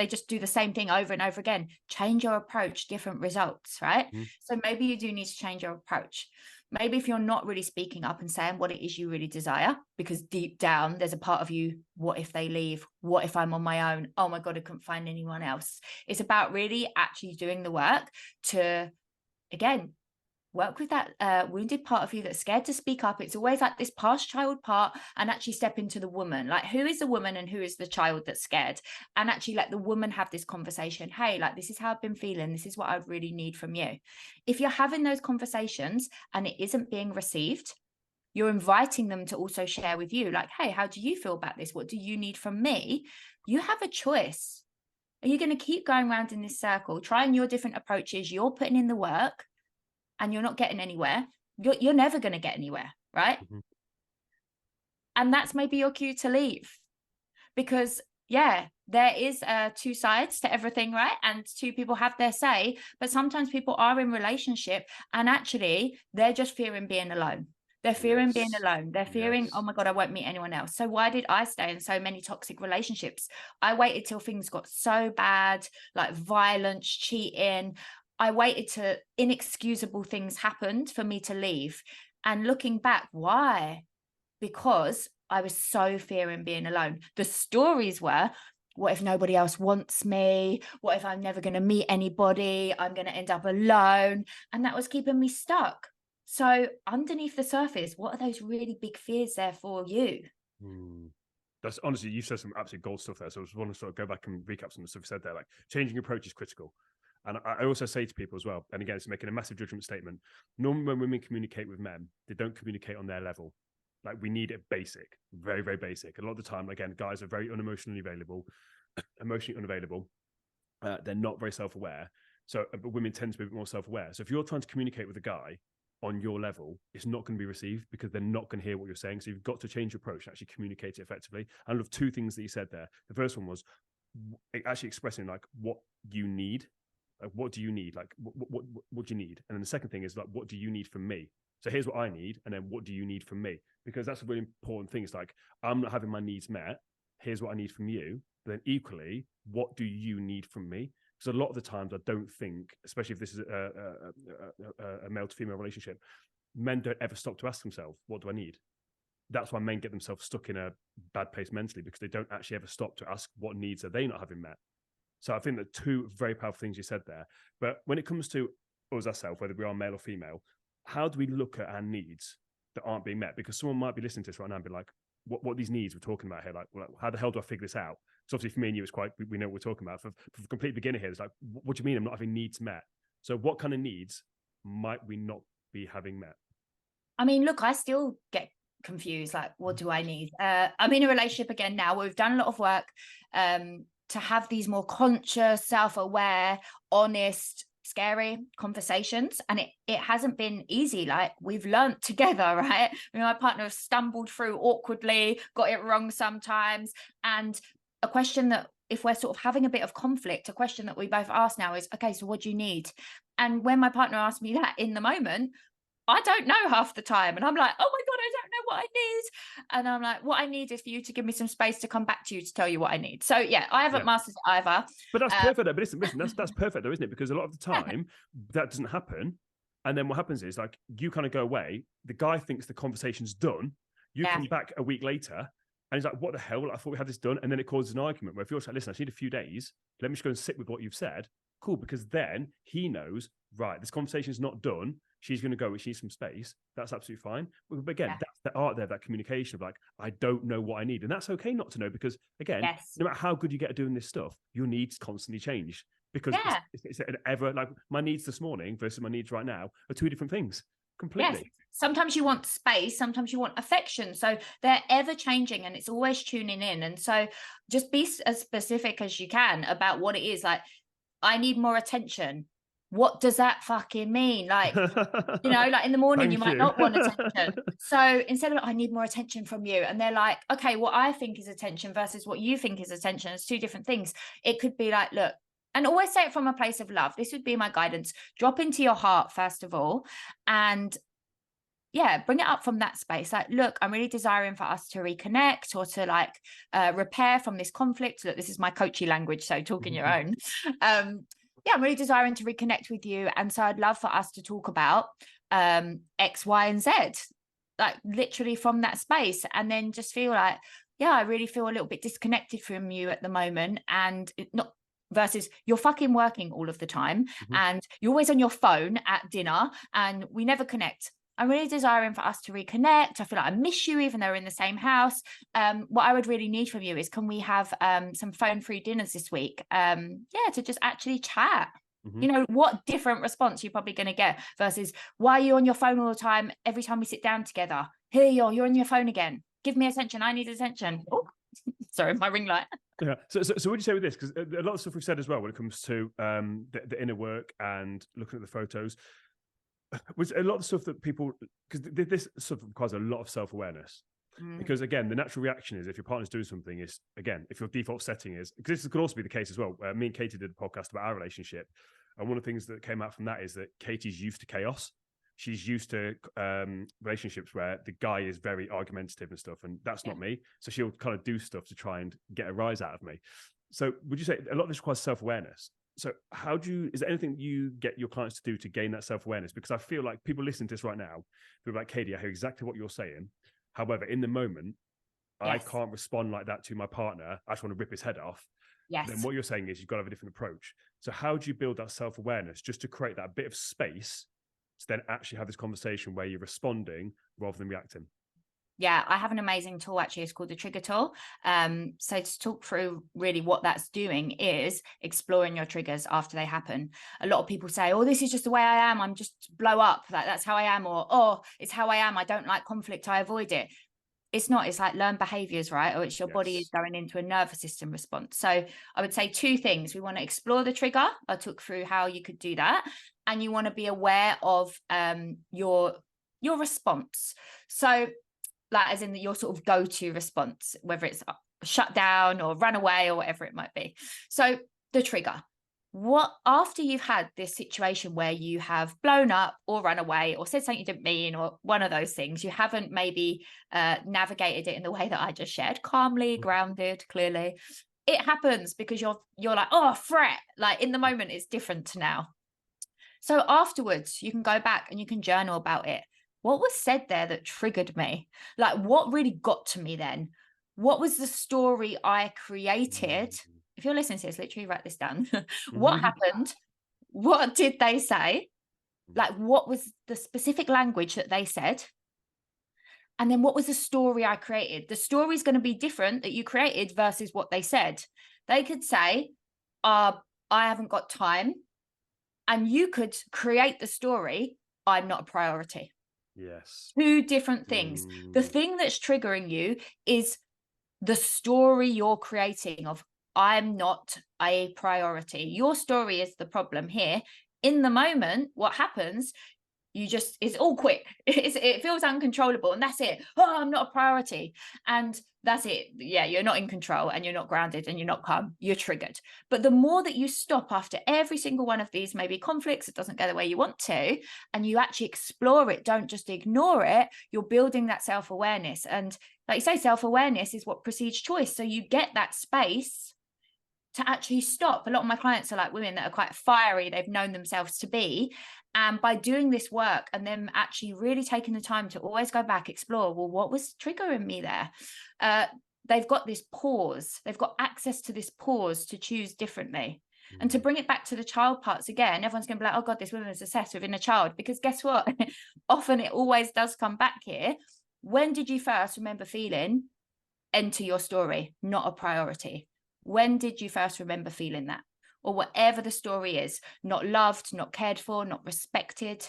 S1: just do the same thing over and over again. Change your approach, different results, right? So maybe you do need to change your approach. Maybe if you're not really speaking up and saying what it is you really desire, because deep down there's a part of you, what if they leave? What if I'm on my own? Oh my God, I couldn't find anyone else. It's about really actually doing the work to, again, work with that wounded part of you that's scared to speak up. It's always like this past child part, and actually step into the woman. Like, who is the woman and who is the child that's scared? And actually let the woman have this conversation. Hey, like, this is how I've been feeling. This is what I really need from you. If you're having those conversations and it isn't being received, you're inviting them to also share with you. Like, hey, how do you feel about this? What do you need from me? You have a choice. Are you going to keep going around in this circle, trying your different approaches? You're putting in the work and you're not getting anywhere. You're never going to get anywhere, right? And that's maybe your cue to leave, because yeah, there is two sides to everything, right? And two people have their say, but sometimes people are in relationship and actually they're just fearing being alone. They're fearing being
S2: Yes.
S1: alone. They're fearing, oh my God, I won't meet anyone else. So why did I stay in so many toxic relationships? I waited till things got so bad, like violence, cheating. I waited till inexcusable things happened for me to leave. And looking back, why? Because I was so fearing being alone. The stories were, what if nobody else wants me? What if I'm never going to meet anybody? I'm going to end up alone. And that was keeping me stuck. So underneath the surface, what are those really big fears there for you?
S2: That's honestly, you said some absolute gold stuff there. So I just want to sort of go back and recap some of the stuff you said there. Like changing approach is critical. And I also say to people as well, and again, it's making a massive judgment statement. Normally when women communicate with men, they don't communicate on their level. Like we need it basic, very, very basic. A lot of the time, again, guys are very unemotionally available, emotionally unavailable. They're not very self-aware. So, but women tend to be a bit more self-aware. So if you're trying to communicate with a guy on your level, it's not going to be received because they're not going to hear what you're saying. So you've got to change your approach and actually communicate it effectively. I love two things that you said there. The first one was actually expressing like what you need. Like, what do you need? Like, what do you need? And then the second thing is like, what do you need from me? So here's what I need. And then what do you need from me? Because that's a really important thing. It's like, I'm not having my needs met. Here's what I need from you. But then equally, what do you need from me? Because a lot of the times I don't think, especially if this is a male to female relationship, men don't ever stop to ask themselves, what do I need? That's why men get themselves stuck in a bad place mentally, because they don't actually ever stop to ask what needs are they not having met. So I think that two very powerful things you said there. But when it comes to us ourselves, whether we are male or female, how do we look at our needs that aren't being met? Because someone might be listening to this right now and be like, what these needs we're talking about here? Like, well, how the hell do I figure this out? So obviously for me and you, it's quite, we know what we're talking about. For the complete beginner here, it's like, what do you mean I'm not having needs met? So what kind of needs might we not be having met?
S1: I mean, look, I still get confused. Like, what do I need? I'm in a relationship again now. We've done a lot of work to have these more conscious, self-aware, honest, scary conversations. And it hasn't been easy. Like we've learned together, right? My partner has stumbled through awkwardly, got it wrong sometimes. And a question that if we're sort of having a bit of conflict, a question that we both ask now is, okay, so what do you need? And when my partner asked me that in the moment, I don't know half the time. And I'm like, oh my God, I don't know what I need. And I'm like, what I need is for you to give me some space to come back to you to tell you what I need. So yeah, I haven't mastered it either.
S2: But that's perfect. But listen, that's perfect though, isn't it? Because a lot of the time that doesn't happen. And then what happens is like you kind of go away. The guy thinks the conversation's done. You come back a week later and he's like, what the hell? I thought we had this done. And then it causes an argument where if you're like, listen, I just need a few days. Let me just go and sit with what you've said. Cool. Because then he knows, right, this conversation's not done. She's going to go, she needs some space. That's absolutely fine. But again, that's the art there, that communication of like, I don't know what I need. And that's okay not to know because, again, no matter how good you get at doing this stuff, your needs constantly change because it's ever like my needs this morning versus my needs right now are two different things completely.
S1: Yes. Sometimes you want space, sometimes you want affection. So they're ever changing and it's always tuning in. And so just be as specific as you can about what it is. Like, I need more attention. What does that fucking mean? Like, like in the morning, you might not want attention. So instead of, I need more attention from you. And they're like, okay, what I think is attention versus what you think is attention. It's two different things. It could be like, look, and always say it from a place of love. This would be my guidance. Drop into your heart, first of all. And bring it up from that space. Like, look, I'm really desiring for us to reconnect or to like repair from this conflict. Look, this is my coachy language, so talking your own. I'm really desiring to reconnect with you. And so I'd love for us to talk about X, Y, and Z, like literally from that space. And then just feel like, I really feel a little bit disconnected from you at the moment. And not versus you're fucking working all of the time and you're always on your phone at dinner and we never connect. I'm really desiring for us to reconnect. I feel like I miss you even though we're in the same house. What I would really need from you is, can we have some phone-free dinners this week? To just actually chat. What different response you're probably going to get versus, why are you on your phone all the time? Every time we sit down together, here you're on your phone again. Give me attention. I need attention. Oh, sorry, my ring light.
S2: Yeah. So what do you say with this? Because a lot of stuff we've said as well when it comes to the inner work and looking at the photos, was a lot of stuff that people, because this stuff requires a lot of self-awareness. Because again, the natural reaction is if your partner's doing something is, again, if your default setting is, because this could also be the case as well. Me and Katie did a podcast about our relationship. And one of the things that came out from that is that Katie's used to chaos. She's used to relationships where the guy is very argumentative and stuff, and that's not me. So she'll kind of do stuff to try and get a rise out of me. So would you say a lot of this requires self-awareness? So is there anything you get your clients to do to gain that self-awareness? Because I feel like people listening to this right now, they're like, Kady, I hear exactly what you're saying. However, in the moment, I can't respond like that to my partner. I just want to rip his head off.
S1: Yes.
S2: Then what you're saying is you've got to have a different approach. So how do you build that self-awareness just to create that bit of space to then actually have this conversation where you're responding rather than reacting?
S1: Yeah, I have an amazing tool actually. It's called the trigger tool. So to talk through really what that's doing is exploring your triggers after they happen. A lot of people say, oh, this is just the way I am. I'm just blow up. Like, that's how I am. Or, oh, it's how I am. I don't like conflict. I avoid it. It's not. It's like learned behaviors, right? Or it's your body is going into a nervous system response. So I would say two things. We want to explore the trigger. I took through how you could do that. And you want to be aware of your response. So like as in your sort of go-to response, whether it's shut down or run away or whatever it might be. So the trigger. What after you've had this situation where you have blown up or run away or said something you didn't mean or one of those things, you haven't maybe navigated it in the way that I just shared, calmly, grounded, clearly. It happens because you're like, oh, fret. Like in the moment, it's different to now. So afterwards, you can go back and you can journal about it. What was said there that triggered me? Like what really got to me then? What was the story I created? If you're listening to this, literally write this down. What happened? What did they say? Like, what was the specific language that they said? And then what was the story I created? The story is going to be different that you created versus what they said. They could say, I haven't got time. And you could create the story, I'm not a priority.
S2: Yes.
S1: Two different things. The thing that's triggering you is the story you're creating of I'm not a priority. Your story is the problem here. In the moment, what happens, it's all quick. It feels uncontrollable and that's it. Oh, I'm not a priority. And that's it. Yeah, you're not in control and you're not grounded and you're not calm. You're triggered. But the more that you stop after every single one of these maybe conflicts, it doesn't go the way you want to, and you actually explore it, don't just ignore it, you're building that self-awareness. And like you say, self-awareness is what precedes choice. So you get that space to actually stop. A lot of my clients are like women that are quite fiery. They've known themselves to be. And by doing this work and them actually really taking the time to always go back, explore, well, what was triggering me there? They've got this pause. They've got access to this pause to choose differently. And to bring it back to the child parts again, everyone's going to be like, oh God, this woman is obsessed within a child. Because guess what? Often it always does come back here. When did you first remember feeling enter your story, not a priority? When did you first remember feeling that? Or whatever the story is, not loved, not cared for, not respected.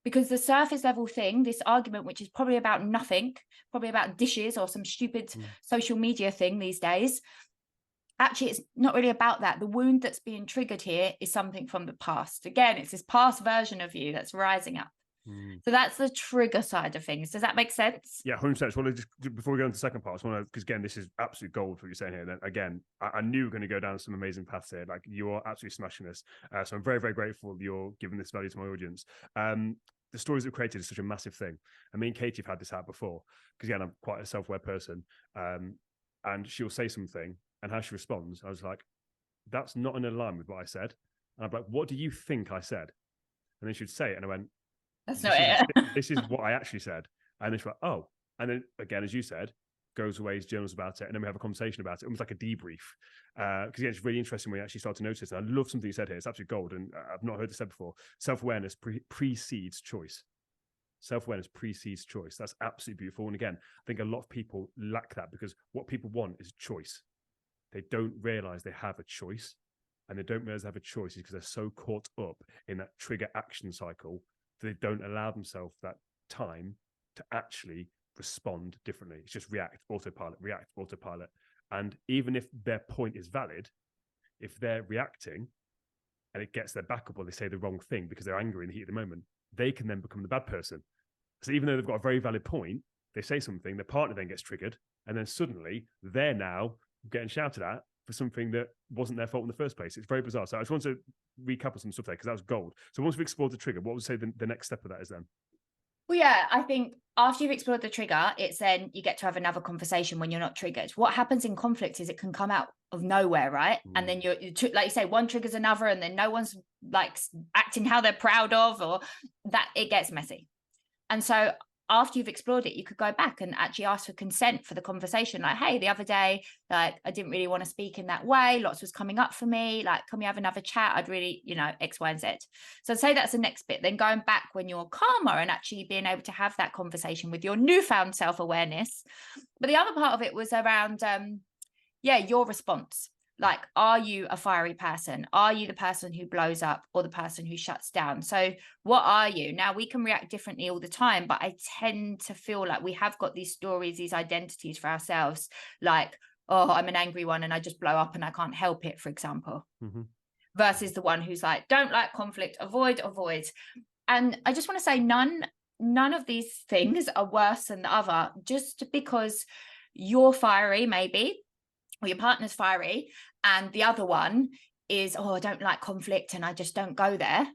S1: Because the surface level thing, this argument, which is probably about nothing, probably about dishes or some stupid social media thing these days, actually, it's not really about that. The wound that's being triggered here is something from the past. Again, it's this past version of you that's rising up. So that's the trigger side of things. Does that make sense?
S2: Yeah, 100%. Well, just before we go into the second part, I want to, because again, this is absolute gold for what you're saying here. Then again, I knew we were going to go down some amazing paths here. Like you are absolutely smashing this. So I'm very, very grateful that you're giving this value to my audience. The stories we've created is such a massive thing. I mean, Katie have had this out before, because again, I'm quite a self-aware person. And she'll say something, and how she responds, I was like, that's not in line with what I said. And I'm like, what do you think I said? And then she'd say it, and I went,
S1: that's not it.
S2: This is what I actually said. And then she's like, oh. And then again, as you said, goes away, journals about it, and then we have a conversation about it, almost like a debrief. Because yeah, it's really interesting when you actually start to notice. And I love something you said here. It's absolute gold, and I've not heard this said before. Self-awareness precedes choice. Self-awareness precedes choice. That's absolutely beautiful. And again, I think a lot of people lack that, because what people want is choice. They don't realize they have a choice, and they don't realize they have a choice because they're so caught up in that trigger action cycle that they don't allow themselves that time to actually respond differently. It's just react, autopilot. And even if their point is valid, if they're reacting and it gets their back up, or they say the wrong thing because they're angry in the heat of the moment, they can then become the bad person. So even though they've got a very valid point, they say something, their partner then gets triggered, and then suddenly they're now getting shouted at for something that wasn't their fault in the first place. It's very bizarre. So I just want to recap on some stuff there because that was gold. So once we've explored the trigger, what would you say the next step of that is then?
S1: Well, yeah, I think after you've explored the trigger, it's then you get to have another conversation when you're not triggered. What happens in conflict is it can come out of nowhere, right? And then you're like you say, one triggers another, and then no one's like acting how they're proud of, or that it gets messy. And so after you've explored it, you could go back and actually ask for consent for the conversation. Like, hey, the other day, like, I didn't really want to speak in that way. Lots was coming up for me. Like, can we have another chat? I'd really, X, Y, and Z. So I'd say that's the next bit. Then going back when you're calmer and actually being able to have that conversation with your newfound self-awareness. But the other part of it was around, your response. Like, are you a fiery person? Are you the person who blows up or the person who shuts down? So what are you? Now, we can react differently all the time, but I tend to feel like we have got these stories, these identities for ourselves, like, oh, I'm an angry one and I just blow up and I can't help it, for example, versus the one who's like, don't like conflict, avoid. And I just want to say none of these things are worse than the other. Just because you're fiery, maybe, or your partner's fiery, and the other one is, oh, I don't like conflict and I just don't go there.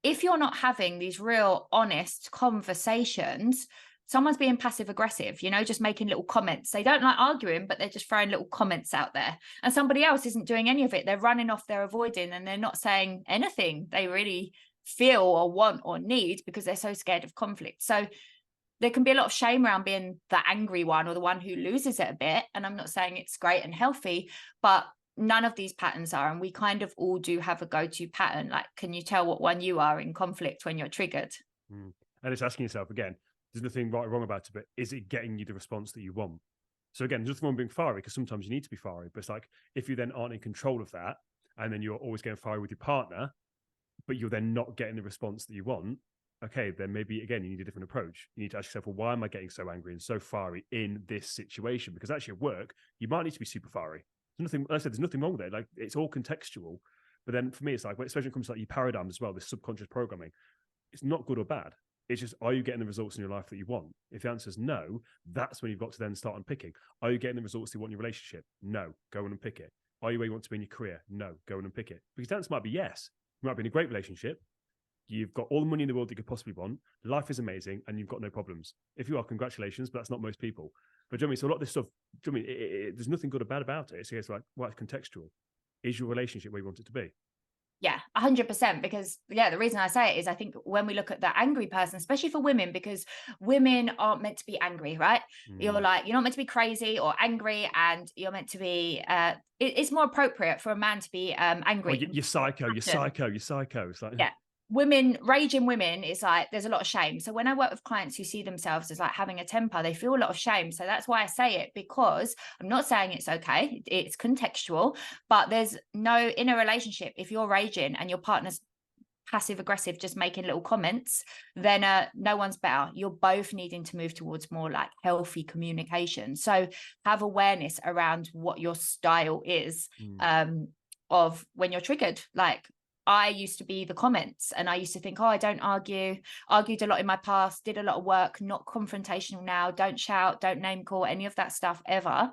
S1: If you're not having these real honest conversations, someone's being passive aggressive, just making little comments. They don't like arguing, but they're just throwing little comments out there. And somebody else isn't doing any of it. They're running off, they're avoiding, and they're not saying anything they really feel or want or need because they're so scared of conflict. So there can be a lot of shame around being the angry one or the one who loses it a bit. And I'm not saying it's great and healthy, but none of these patterns are. And we kind of all do have a go-to pattern. Like, can you tell what one you are in conflict when you're triggered?
S2: And it's asking yourself again, there's nothing right or wrong about it, but is it getting you the response that you want? So again, there's nothing wrong being fiery, because sometimes you need to be fiery. But it's like, if you then aren't in control of that, and then you're always getting fiery with your partner, but you're then not getting the response that you want, okay, then maybe, again, you need a different approach. You need to ask yourself, well, why am I getting so angry and so fiery in this situation? Because actually at work, you might need to be super fiery. There's nothing wrong with it. Like, it's all contextual. But then for me, it's like, especially when it comes to like your paradigm as well, this subconscious programming, it's not good or bad. It's just, are you getting the results in your life that you want? If the answer is no, that's when you've got to then start unpicking. Are you getting the results you want in your relationship? No, go and unpick it. Are you where you want to be in your career? No, go and unpick it. Because the answer might be yes. You might be in a great relationship. You've got all the money in the world that you could possibly want. Life is amazing, and you've got no problems. If you are, congratulations, but that's not most people. But do you know what I mean? So a lot of this stuff, do you know what I mean? There's nothing good or bad about it. It's like, well, it's contextual. Is your relationship where you want it to be?
S1: Yeah, 100%. Because the reason I say it is I think when we look at the angry person, especially for women, because women aren't meant to be angry, right? You're not meant to be crazy or angry, and you're meant to be, it's more appropriate for a man to be angry.
S2: Oh, you're psycho. It's like,
S1: raging women is like, there's a lot of shame. So when I work with clients who see themselves as like having a temper, they feel a lot of shame. So that's why I say it, because I'm not saying it's okay. It's contextual, but there's no, in a relationship, if you're raging and your partner's passive aggressive, just making little comments, then no one's better. You're both needing to move towards more like healthy communication. So have awareness around what your style is of when you're triggered. Like, I used to be the comments, and I used to think, oh, I don't argued a lot in my past, did a lot of work, not confrontational now, don't shout, don't name call, any of that stuff ever.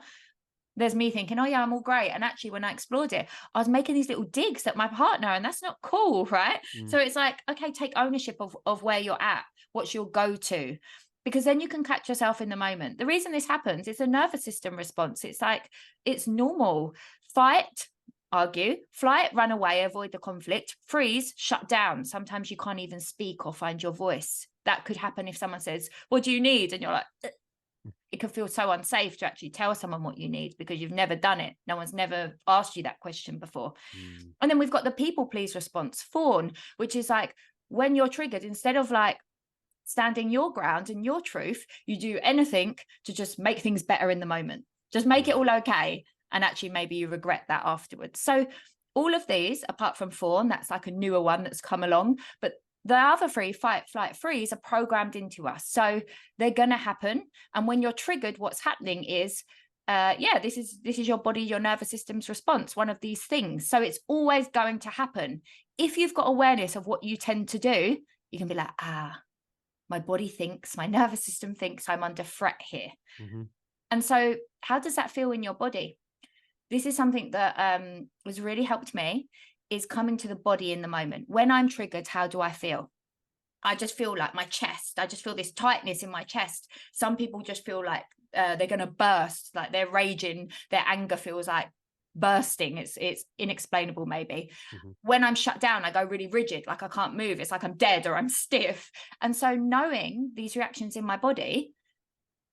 S1: There's me thinking, oh yeah, I'm all great. And actually when I explored it, I was making these little digs at my partner, and that's not cool, right? So it's like, okay, take ownership of where you're at, what's your go-to, because then you can catch yourself in the moment. The reason this happens is a nervous system response. It's like, it's normal. Fight, argue, flight, run away, avoid the conflict, freeze, shut down. Sometimes you can't even speak or find your voice. That could happen if someone says, what do you need? And you're like, it can feel so unsafe to actually tell someone what you need, because you've never done it. No one's never asked you that question before. And then we've got the people please response, fawn, which is like, when you're triggered, instead of like standing your ground and your truth, you do anything to just make things better in the moment. Just make it all okay. And actually maybe you regret that afterwards. So all of these, apart from fawn, that's like a newer one that's come along, but the other three, fight, flight, freeze, are programmed into us. So they're going to happen. And when you're triggered, what's happening is, this is your body, your nervous system's response, one of these things. So it's always going to happen. If you've got awareness of what you tend to do, you can be like, my body thinks, my nervous system thinks I'm under threat here.
S2: Mm-hmm.
S1: And so how does that feel in your body? This is something that has really helped me, is coming to the body in the moment. When I'm triggered, how do I feel? I just feel like my chest. I just feel this tightness in my chest. Some people just feel like they're going to burst, like they're raging. Their anger feels like bursting. It's inexplainable, maybe.
S2: Mm-hmm.
S1: When I'm shut down, I go really rigid, like I can't move. It's like I'm dead or I'm stiff. And so knowing these reactions in my body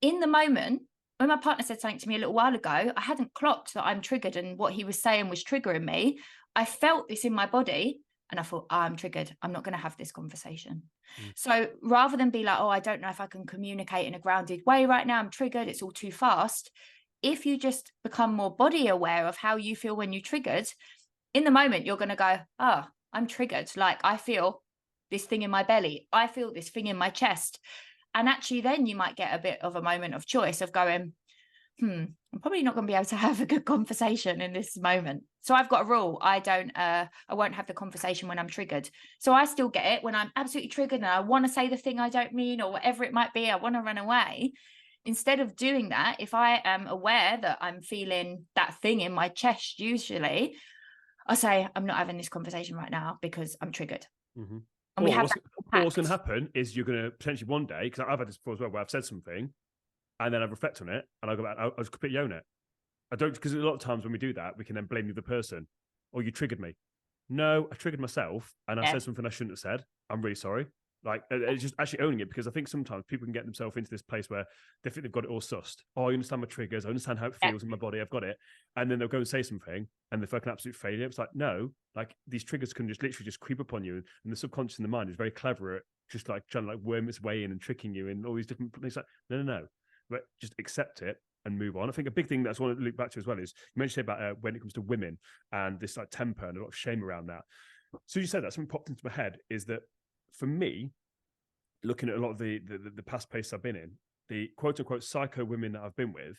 S1: in the moment, when my partner said something to me a little while ago, I hadn't clocked that I'm triggered and what he was saying was triggering me. I felt this in my body and I thought, oh, I'm triggered. I'm not going to have this conversation.
S2: Mm.
S1: So rather than be like, oh, I don't know if I can communicate in a grounded way right now, I'm triggered, it's all too fast. If you just become more body aware of how you feel when you're triggered, in the moment, you're going to go, oh, I'm triggered. Like I feel this thing in my belly. I feel this thing in my chest. And actually, then you might get a bit of a moment of choice of going, I'm probably not going to be able to have a good conversation in this moment. So I've got a rule. I won't have the conversation when I'm triggered. So I still get it when I'm absolutely triggered and I want to say the thing I don't mean or whatever it might be. I want to run away. Instead of doing that, if I am aware that I'm feeling that thing in my chest, usually I say, I'm not having this conversation right now because I'm triggered.
S2: Mm-hmm.
S1: And we have
S2: what's going to happen is you're going to potentially one day, because I've had this before as well, where I've said something and then I reflect on it and I go back, I'll just completely own it. I don't, because a lot of times when we do that, we can then blame the other person. Or you triggered me. No, I triggered myself and I said something I shouldn't have said. I'm really sorry. Like, it's just actually owning it, because I think sometimes people can get themselves into this place where they think they've got it all sussed. Oh, I understand my triggers. I understand how it feels in my body. I've got it. And then they'll go and say something and they're fucking absolute failure. It's like, no, like these triggers can just literally just creep upon you. And the subconscious in the mind is very clever at just like trying to like worm its way in and tricking you in all these different things. Like, no. But just accept it and move on. I think a big thing that's I want to look back to as well is you mentioned about when it comes to women and this like temper and a lot of shame around that. So you said that, something popped into my head is that for me, looking at a lot of the past places I've been in, the quote unquote psycho women that I've been with,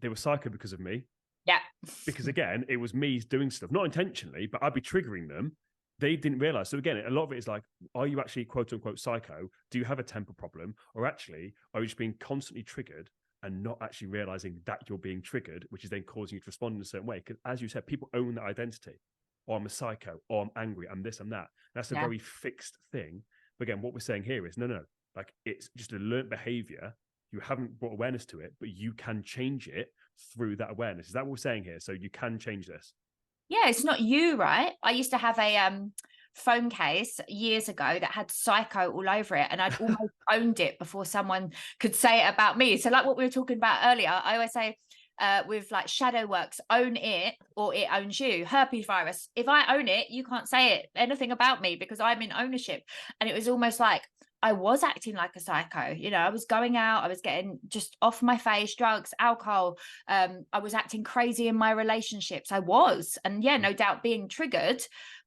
S2: they were psycho because of me.
S1: Yeah.
S2: Because again, it was me doing stuff, not intentionally, but I'd be triggering them. They didn't realize. So again, a lot of it is like, are you actually quote unquote psycho? Do you have a temper problem? Or actually, are you just being constantly triggered and not actually realizing that you're being triggered, which is then causing you to respond in a certain way? Because as you said, people own that identity. Or I'm a psycho, or I'm angry, I'm this, I'm that. That's a very fixed thing. But again, what we're saying here is no, like it's just a learned behavior. You haven't brought awareness to it, but you can change it through that awareness. Is that what we're saying here? So you can change this.
S1: Yeah, it's not you, right? I used to have a phone case years ago that had psycho all over it, and I'd almost owned it before someone could say it about me. So like what we were talking about earlier, I always say with like shadow works, own it or it owns you. Herpes virus, if I own it, you can't say it anything about me because I'm in ownership. And it was almost like I was acting like a psycho. You know, I was going out, I was getting just off my face, drugs, alcohol. I was acting crazy in my relationships. I was, and yeah, no doubt being triggered,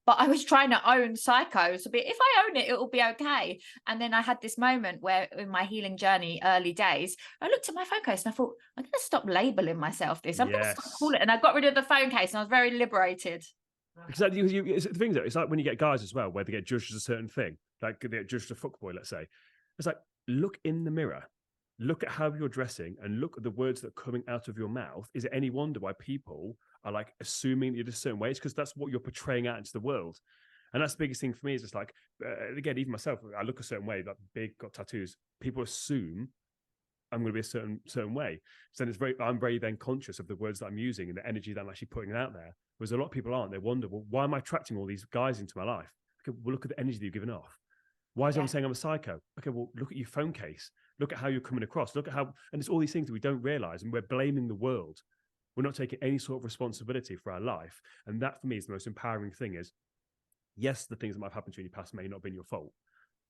S1: but I was trying to own psycho. So if I own it, it will be okay. And then I had this moment where in my healing journey, early days, I looked at my phone case and I thought, I'm going to stop labeling myself this. I'm going to stop calling it. And I got rid of the phone case and I was very liberated.
S2: Because it's the thing, though, it's like when you get guys as well, where they get judged as a certain thing, like they get judged as a fuckboy, let's say. It's like, look in the mirror, look at how you're dressing, and look at the words that are coming out of your mouth. Is it any wonder why people are like assuming you're just certain ways? Because that's what you're portraying out into the world. And that's the biggest thing for me is just like, again, even myself, I look a certain way, like big, got tattoos. People assume I'm going to be a certain way. So then I'm very then conscious of the words that I'm using and the energy that I'm actually putting out there. Whereas a lot of people aren't. They wonder, well, why am I attracting all these guys into my life? Okay, well, look at the energy that you've given off. Why is everyone saying I'm a psycho? Okay, well, look at your phone case. Look at how you're coming across. Look at how, and it's all these things that we don't realize, and we're blaming the world. We're not taking any sort of responsibility for our life. And that for me is the most empowering thing is, yes, the things that might have happened to you in your past may not have been your fault.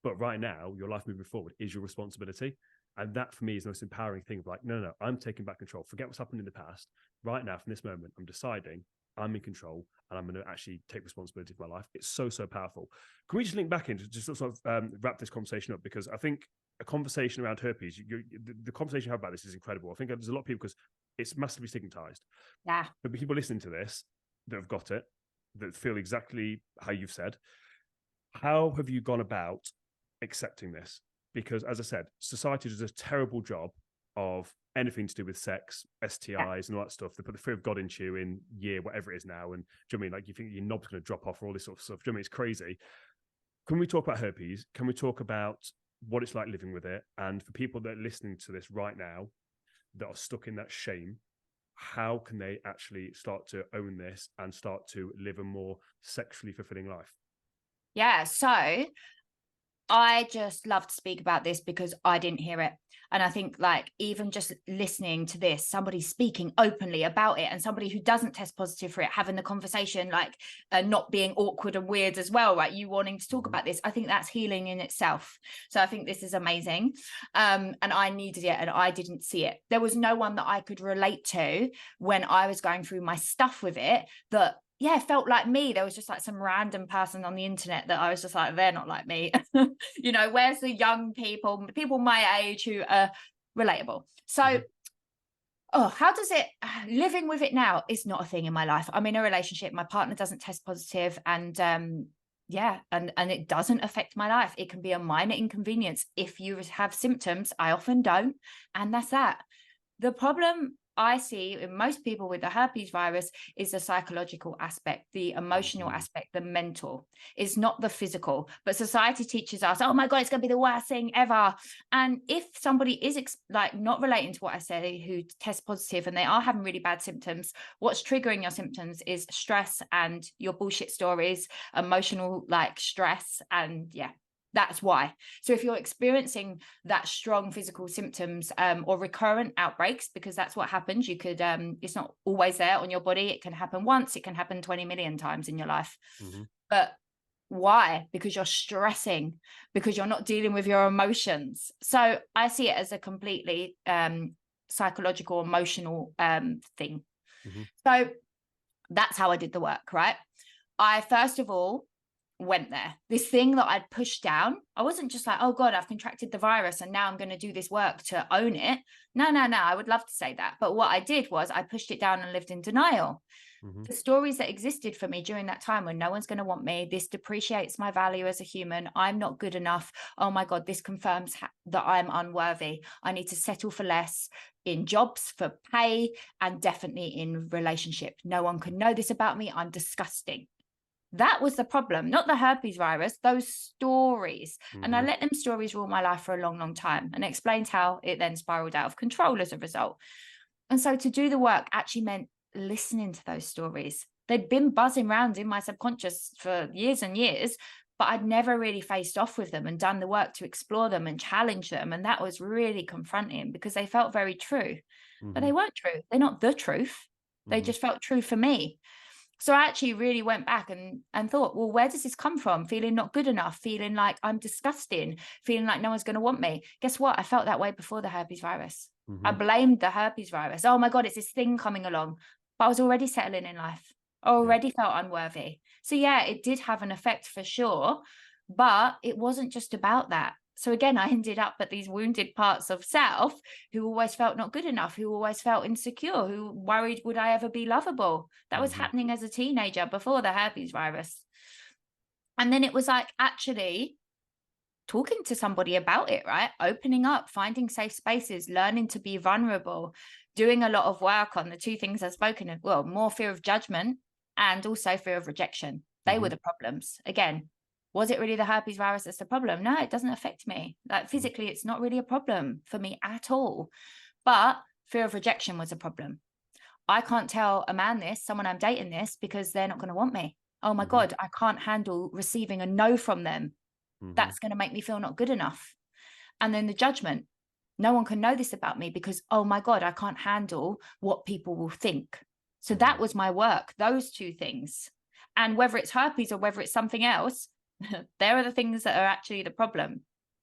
S2: But right now, your life moving forward is your responsibility. And that for me is the most empowering thing of like, no, I'm taking back control. Forget what's happened in the past. Right now, from this moment, I'm deciding I'm in control and I'm going to actually take responsibility for my life. It's so, so powerful. Can we just link back into just sort of wrap this conversation up? Because I think a conversation around herpes, the conversation you have about this is incredible. I think there's a lot of people because it's massively stigmatized.
S1: Yeah.
S2: But people listening to this that have got it, that feel exactly how you've said, how have you gone about accepting this? because, as I said, society does a terrible job of anything to do with sex, STIs, and all that stuff. They put the fear of God into you in year whatever it is now, and do you know what I mean, like, you think your knob's going to drop off or all this sort of stuff. Do you know what I mean? It's crazy. Can we talk about herpes? Can we talk about what it's like living with it? And for people that are listening to this right now that are stuck in that shame, how can they actually start to own this and start to live a more sexually fulfilling life?
S1: Yeah, so I just love to speak about this because I didn't hear it. And I think, like, even just listening to this, somebody speaking openly about it, and somebody who doesn't test positive for it, having the conversation, like, not being awkward and weird as well, right? You wanting to talk about this, I think that's healing in itself. So I think this is amazing. And I needed it, and I didn't see it. There was no one that I could relate to when I was going through my stuff with it that, yeah, it felt like me. There was just like some random person on the internet that I was just like, they're not like me. You know, where's the young people my age who are relatable? So, how does it, living with it now is not a thing in my life. I'm in a relationship. My partner doesn't test positive, and yeah, and it doesn't affect my life. It can be a minor inconvenience if you have symptoms. I often don't, and that's that. The problem I see in most people with the herpes virus is the psychological aspect, the emotional aspect, the mental. It's not the physical. But society teaches us, oh my God, it's going to be the worst thing ever. And if somebody is like not relating to what I say, who test positive and they are having really bad symptoms, what's triggering your symptoms is stress and your bullshit stories, emotional like stress, and yeah. That's why. So if you're experiencing that strong physical symptoms or recurrent outbreaks, because that's what happens, you could, it's not always there on your body. It can happen once, it can happen 20 million times in your life. But why? Because you're stressing, because you're not dealing with your emotions. So I see it as a completely psychological, emotional thing. So that's how I did the work, right? I, first of all, went there. This thing that I'd pushed down, I wasn't just like, oh God, I've contracted the virus and now I'm going to do this work to own it. No, I would love to say that. But what I did was I pushed it down and lived in denial. The stories that existed for me during that time when no one's going to want me, this depreciates my value as a human, I'm not good enough, oh my God, this confirms that I'm unworthy, I need to settle for less in jobs, for pay, and definitely in relationship. No one can know this about me, I'm disgusting. That was the problem, not the herpes virus, those stories. And I let them stories rule my life for a long, long time, and explained how it then spiraled out of control as a result. And so to do the work actually meant listening to those stories. They'd been buzzing around in my subconscious for years and years, but I'd never really faced off with them and done the work to explore them and challenge them. And that was really confronting because they felt very true, but they weren't true. They're not the truth. They just felt true for me. So I actually really went back and thought, well, where does this come from? Feeling not good enough, feeling like I'm disgusting, feeling like no one's going to want me. Guess what? I felt that way before the herpes virus. I blamed the herpes virus. Oh my God, it's this thing coming along. But I was already settling in life. I already felt unworthy. So yeah, it did have an effect for sure, but it wasn't just about that. So again, I ended up at these wounded parts of self who always felt not good enough, who always felt insecure, who worried, would I ever be lovable? That was happening as a teenager before the herpes virus. And then it was like actually talking to somebody about it, right? Opening up, finding safe spaces, learning to be vulnerable, doing a lot of work on the two things I've spoken of. Well, more fear of judgment and also fear of rejection. They were the problems. Again, was it really the herpes virus that's the problem? No, it doesn't affect me. Like physically, it's not really a problem for me at all. But fear of rejection was a problem. I can't tell a man this, someone I'm dating this, because they're not going to want me. Oh my God, I can't handle receiving a no from them. That's going to make me feel not good enough. And then the judgment. No one can know this about me because, oh my God, I can't handle what people will think. So that was my work, those two things. And whether it's herpes or whether it's something else, there are the things that are actually the problem.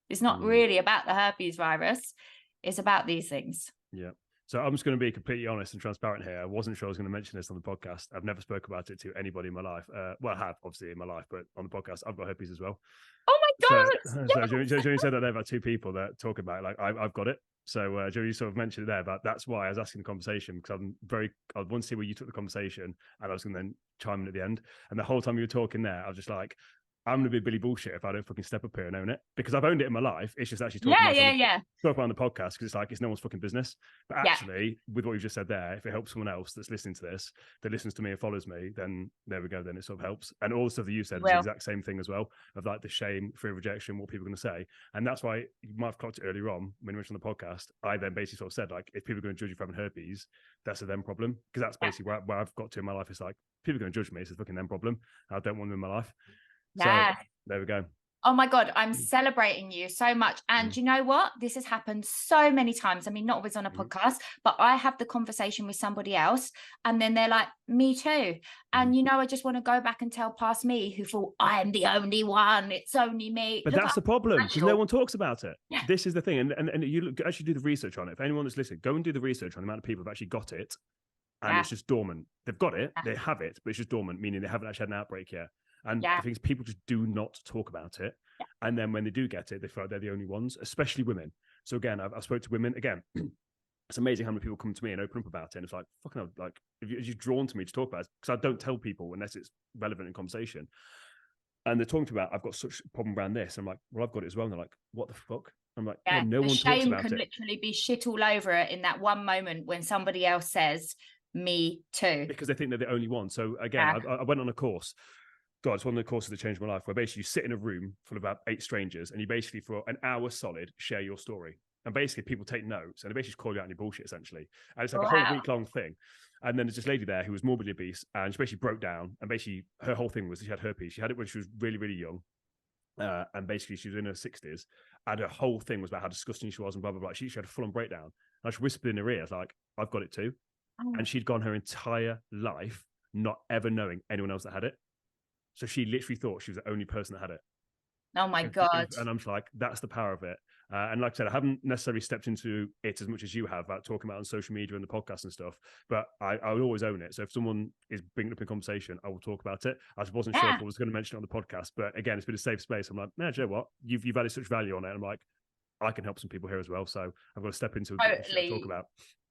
S1: It's not really about the herpes virus. It's about these things.
S2: Yeah. So I'm just going to be completely honest and transparent here. I wasn't sure I was going to mention this on the podcast. I've never spoke about it to anybody in my life. Well, I have obviously in my life, but on the podcast, I've got herpes as well.
S1: Oh my God.
S2: So Joey said that there about two people that talk about it, like I've got it. So Joey sort of mentioned it there, but that's why I was asking the conversation, because I want to see where you took the conversation, and I was going to then chime in at the end. And the whole time you were talking there, I was just like, I'm gonna be Billy bullshit if I don't fucking step up here and own it, because I've owned it in my life. It's just actually talking about on the podcast, because it's like it's no one's fucking business. But actually, with what you just said there, if it helps someone else that's listening to this, that listens to me and follows me, then there we go. Then it sort of helps. And all the stuff that you said is the exact same thing as well, of like the shame, fear of rejection, what people are going to say. And that's why you might have clocked it earlier on when you mentioned on the podcast. I then basically sort of said, like, if people are going to judge you for having herpes, that's a them problem, because that's basically where I've got to in my life. It's like, people are going to judge me, it's a fucking them problem. I don't want them in my life. So there we go.
S1: Oh my God, I'm celebrating you so much. And you know what? This has happened so many times. I mean, not always on a podcast, but I have the conversation with somebody else and then they're like, me too. And, you know, I just want to go back and tell past me who thought I'm the only one. It's only me.
S2: But that's the problem, because no one talks about it. This is the thing. And you actually do the research on it. If anyone that's listening, go and do the research on the amount of people who've actually got it. And it's just dormant. They've got it, they have it, but it's just dormant, meaning they haven't actually had an outbreak yet. And the thing is, people just do not talk about it. And then when they do get it, they feel like they're the only ones, especially women. So again, I've spoke to women. Again, it's amazing how many people come to me and open up about it. And it's like, fucking hell, like, if you're drawn to me to talk about it, because I don't tell people unless it's relevant in conversation. And they're talking about, I've got such a problem around this. I'm like, well, I've got it as well. And they're like, what the fuck? I'm like, no one talks about it.
S1: Shame can literally be shit all over it in that one moment when somebody else says, me too.
S2: Because they think they're the only one. So again, I went on a course. God, it's one of the courses that changed my life, where basically you sit in a room full of about 8 strangers and you basically, for an hour solid, share your story. And basically people take notes and they basically just call you out on your bullshit, essentially. And it's like a whole week-long thing. And then there's this lady there who was morbidly obese, and she basically broke down, and basically her whole thing was she had herpes. She had it when she was really, really young. And basically she was in her 60s, and her whole thing was about how disgusting she was and blah, blah, blah. She had a full-on breakdown. And she whispered in her ear, like, I've got it too. And she'd gone her entire life not ever knowing anyone else that had it. So she literally thought she was the only person that had it.
S1: Oh my God.
S2: And I'm just like, that's the power of it. And like I said, I haven't necessarily stepped into it as much as you have, about talking about on social media and the podcast and stuff, but I will always own it. So if someone is bringing it up in conversation, I will talk about it. I wasn't sure if I was going to mention it on the podcast, but again, it's been a safe space. I'm like, man, you know what? You've added such value on it. And I'm like, I can help some people here as well. So I've got to step into it to talk about.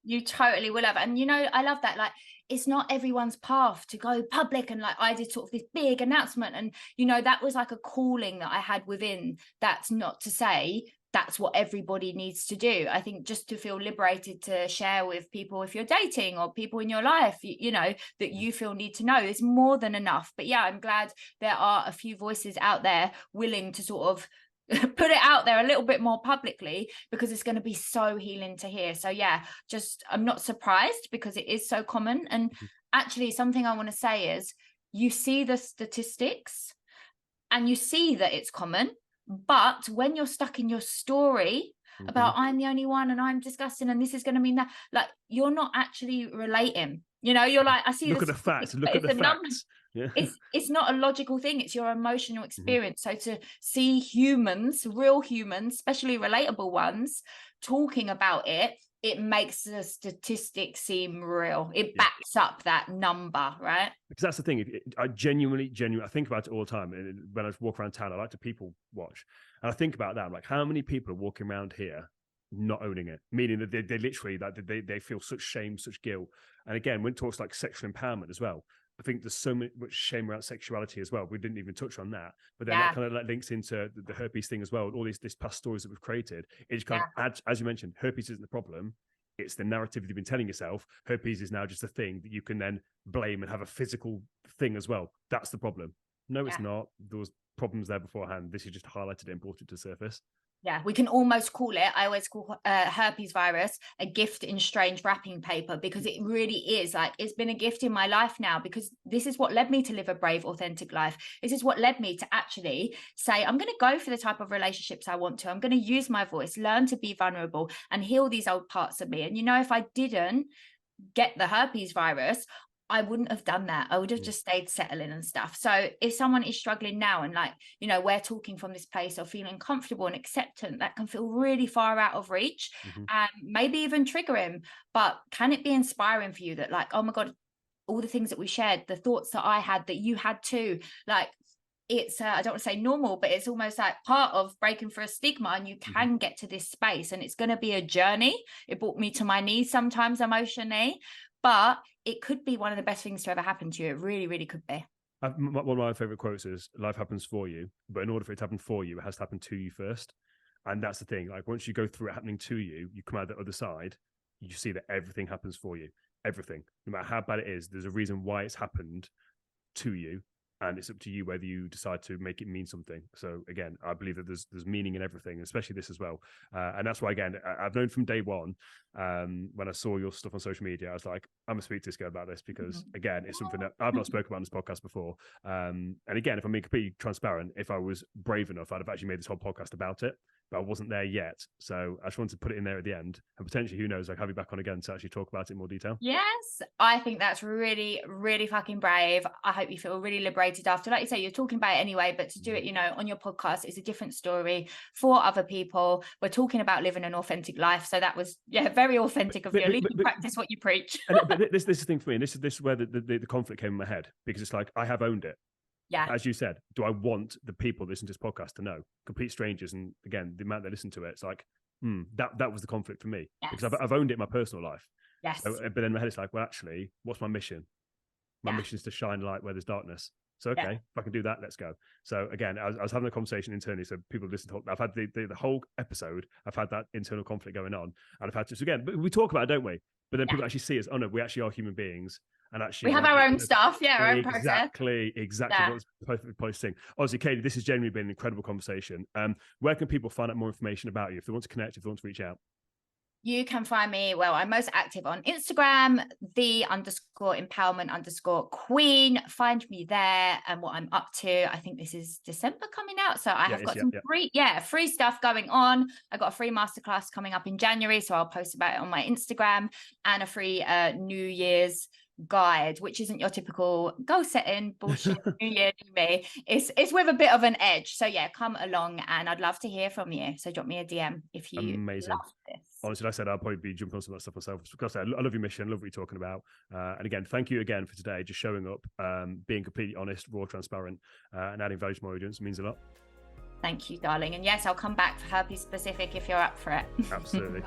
S1: You totally will have. And, you know, I love that. Like, it's not everyone's path to go public. And like, I did sort of this big announcement. And, you know, that was like a calling that I had within. That's not to say that's what everybody needs to do. I think just to feel liberated to share with people, if you're dating or people in your life, you know, that you feel need to know, is more than enough. But yeah, I'm glad there are a few voices out there willing to sort of put it out there a little bit more publicly, because it's going to be so healing to hear. So yeah, just I'm not surprised, because it is so common. And actually, something I want to say is, you see the statistics and you see that it's common, but when you're stuck in your story about I'm the only one and I'm disgusting and this is going to mean that, like, you're not actually relating. You know, you're like, I see.
S2: Look at the facts. Look at the facts. Yeah.
S1: It's not a logical thing. It's your emotional experience. So to see humans, real humans, especially relatable ones, talking about it, it makes the statistics seem real. It backs up that number, right?
S2: Because that's the thing. I genuinely, I think about it all the time. When I walk around town, I like to people watch. And I think about that. I'm like, how many people are walking around here not owning it? Meaning that they literally, that they feel such shame, such guilt. And again, when it talks like sexual empowerment as well, I think there's so much shame around sexuality as well. We didn't even touch on that, but then that kind of like links into the herpes thing as well. All these past stories that we've created, it just kind of adds, as you mentioned, herpes isn't the problem. It's the narrative that you've been telling yourself. Herpes is now just a thing that you can then blame and have a physical thing as well. That's the problem. No, it's not. There was problems there beforehand. This is just highlighted it and brought it to the surface.
S1: Yeah, we can almost call it, I always call herpes virus a gift in strange wrapping paper, because it really is. Like, it's been a gift in my life now, because this is what led me to live a brave, authentic life. This is what led me to actually say, I'm going to go for the type of relationships I want to. I'm going to use my voice, learn to be vulnerable and heal these old parts of me. And, you know, if I didn't get the herpes virus, I wouldn't have done that. I would have just stayed settling and stuff. So if someone is struggling now and, like, you know, we're talking from this place of feeling comfortable and acceptant, that can feel really far out of reach and maybe even triggering. But can it be inspiring for you that, like, oh my God, all the things that we shared, the thoughts that I had, that you had too, like, it's I don't want to say normal, but it's almost like part of breaking through a stigma, and you can get to this space, and it's going to be a journey. It brought me to my knees sometimes emotionally, but it could be one of the best things to ever happen to you. It really, really could be.
S2: One of my favorite quotes is life happens for you, but in order for it to happen for you, it has to happen to you first. And that's the thing. Like once you go through it happening to you, you come out the other side, you see that everything happens for you. Everything, no matter how bad it is, there's a reason why it's happened to you. And it's up to you whether you decide to make it mean something. So again, I believe that there's meaning in everything, especially this as well. And that's why, again, I've known from day one, when I saw your stuff on social media, I was like, I'm gonna speak to this girl about this because again, it's something that I've not spoken about on this podcast before. And again, if I'm being completely transparent, if I was brave enough, I'd have actually made this whole podcast about it. But I wasn't there yet. So I just wanted to put it in there at the end. And potentially, who knows, like have you back on again to actually talk about it in more detail.
S1: Yes, I think that's really, really fucking brave. I hope you feel really liberated after. Like you say, you're talking about it anyway, but to do it, on your podcast is a different story for other people. We're talking about living an authentic life. So that was, very authentic of you. At least you practice what you preach.
S2: But this is the thing for me. And this is where the conflict came in my head, because it's like, I have owned it.
S1: Yeah.
S2: As you said, do I want the people listening to this podcast to know? Complete strangers, and again, the amount they listen to it, it's like, that was the conflict for me.
S1: Yes.
S2: Because I've owned it in my personal life.
S1: Yes.
S2: So, but then in my head, it's like, well, actually, what's my mission? My mission is to shine light where there's darkness. So, okay, if I can do that, let's go. So again, I was having a conversation internally. So people listen to, I've had the whole episode, I've had that internal conflict going on. And I've had to, so again, but we talk about it, don't we? But then people actually see us, oh no, we actually are human beings. And actually,
S1: we have our own stuff, our own process.
S2: Exactly. What's the perfect place to sing. Obviously, Kady, this has genuinely been an incredible conversation. Where can people find out more information about you if they want to connect, if they want to reach out?
S1: You can find me, I'm most active on Instagram, _empowerment_queen. Find me there and what I'm up to. I think this is December coming out. So I have got some free stuff going on. I got a free masterclass coming up in January. So I'll post about it on my Instagram, and a free New Year's guide, which isn't your typical goal setting bullshit new year new me. It's with a bit of an edge. So come along, and I'd love to hear from you. So drop me a DM if you love this.
S2: Honestly, like I said, I'll probably be jumping on some of that stuff myself, because I love your mission, I love what you're talking about. And again, thank you again for today, just showing up, being completely honest, raw, transparent, and adding value to my audience. It means a lot.
S1: Thank you, darling. And yes, I'll come back for herpes specific if you're up for it.
S2: Absolutely.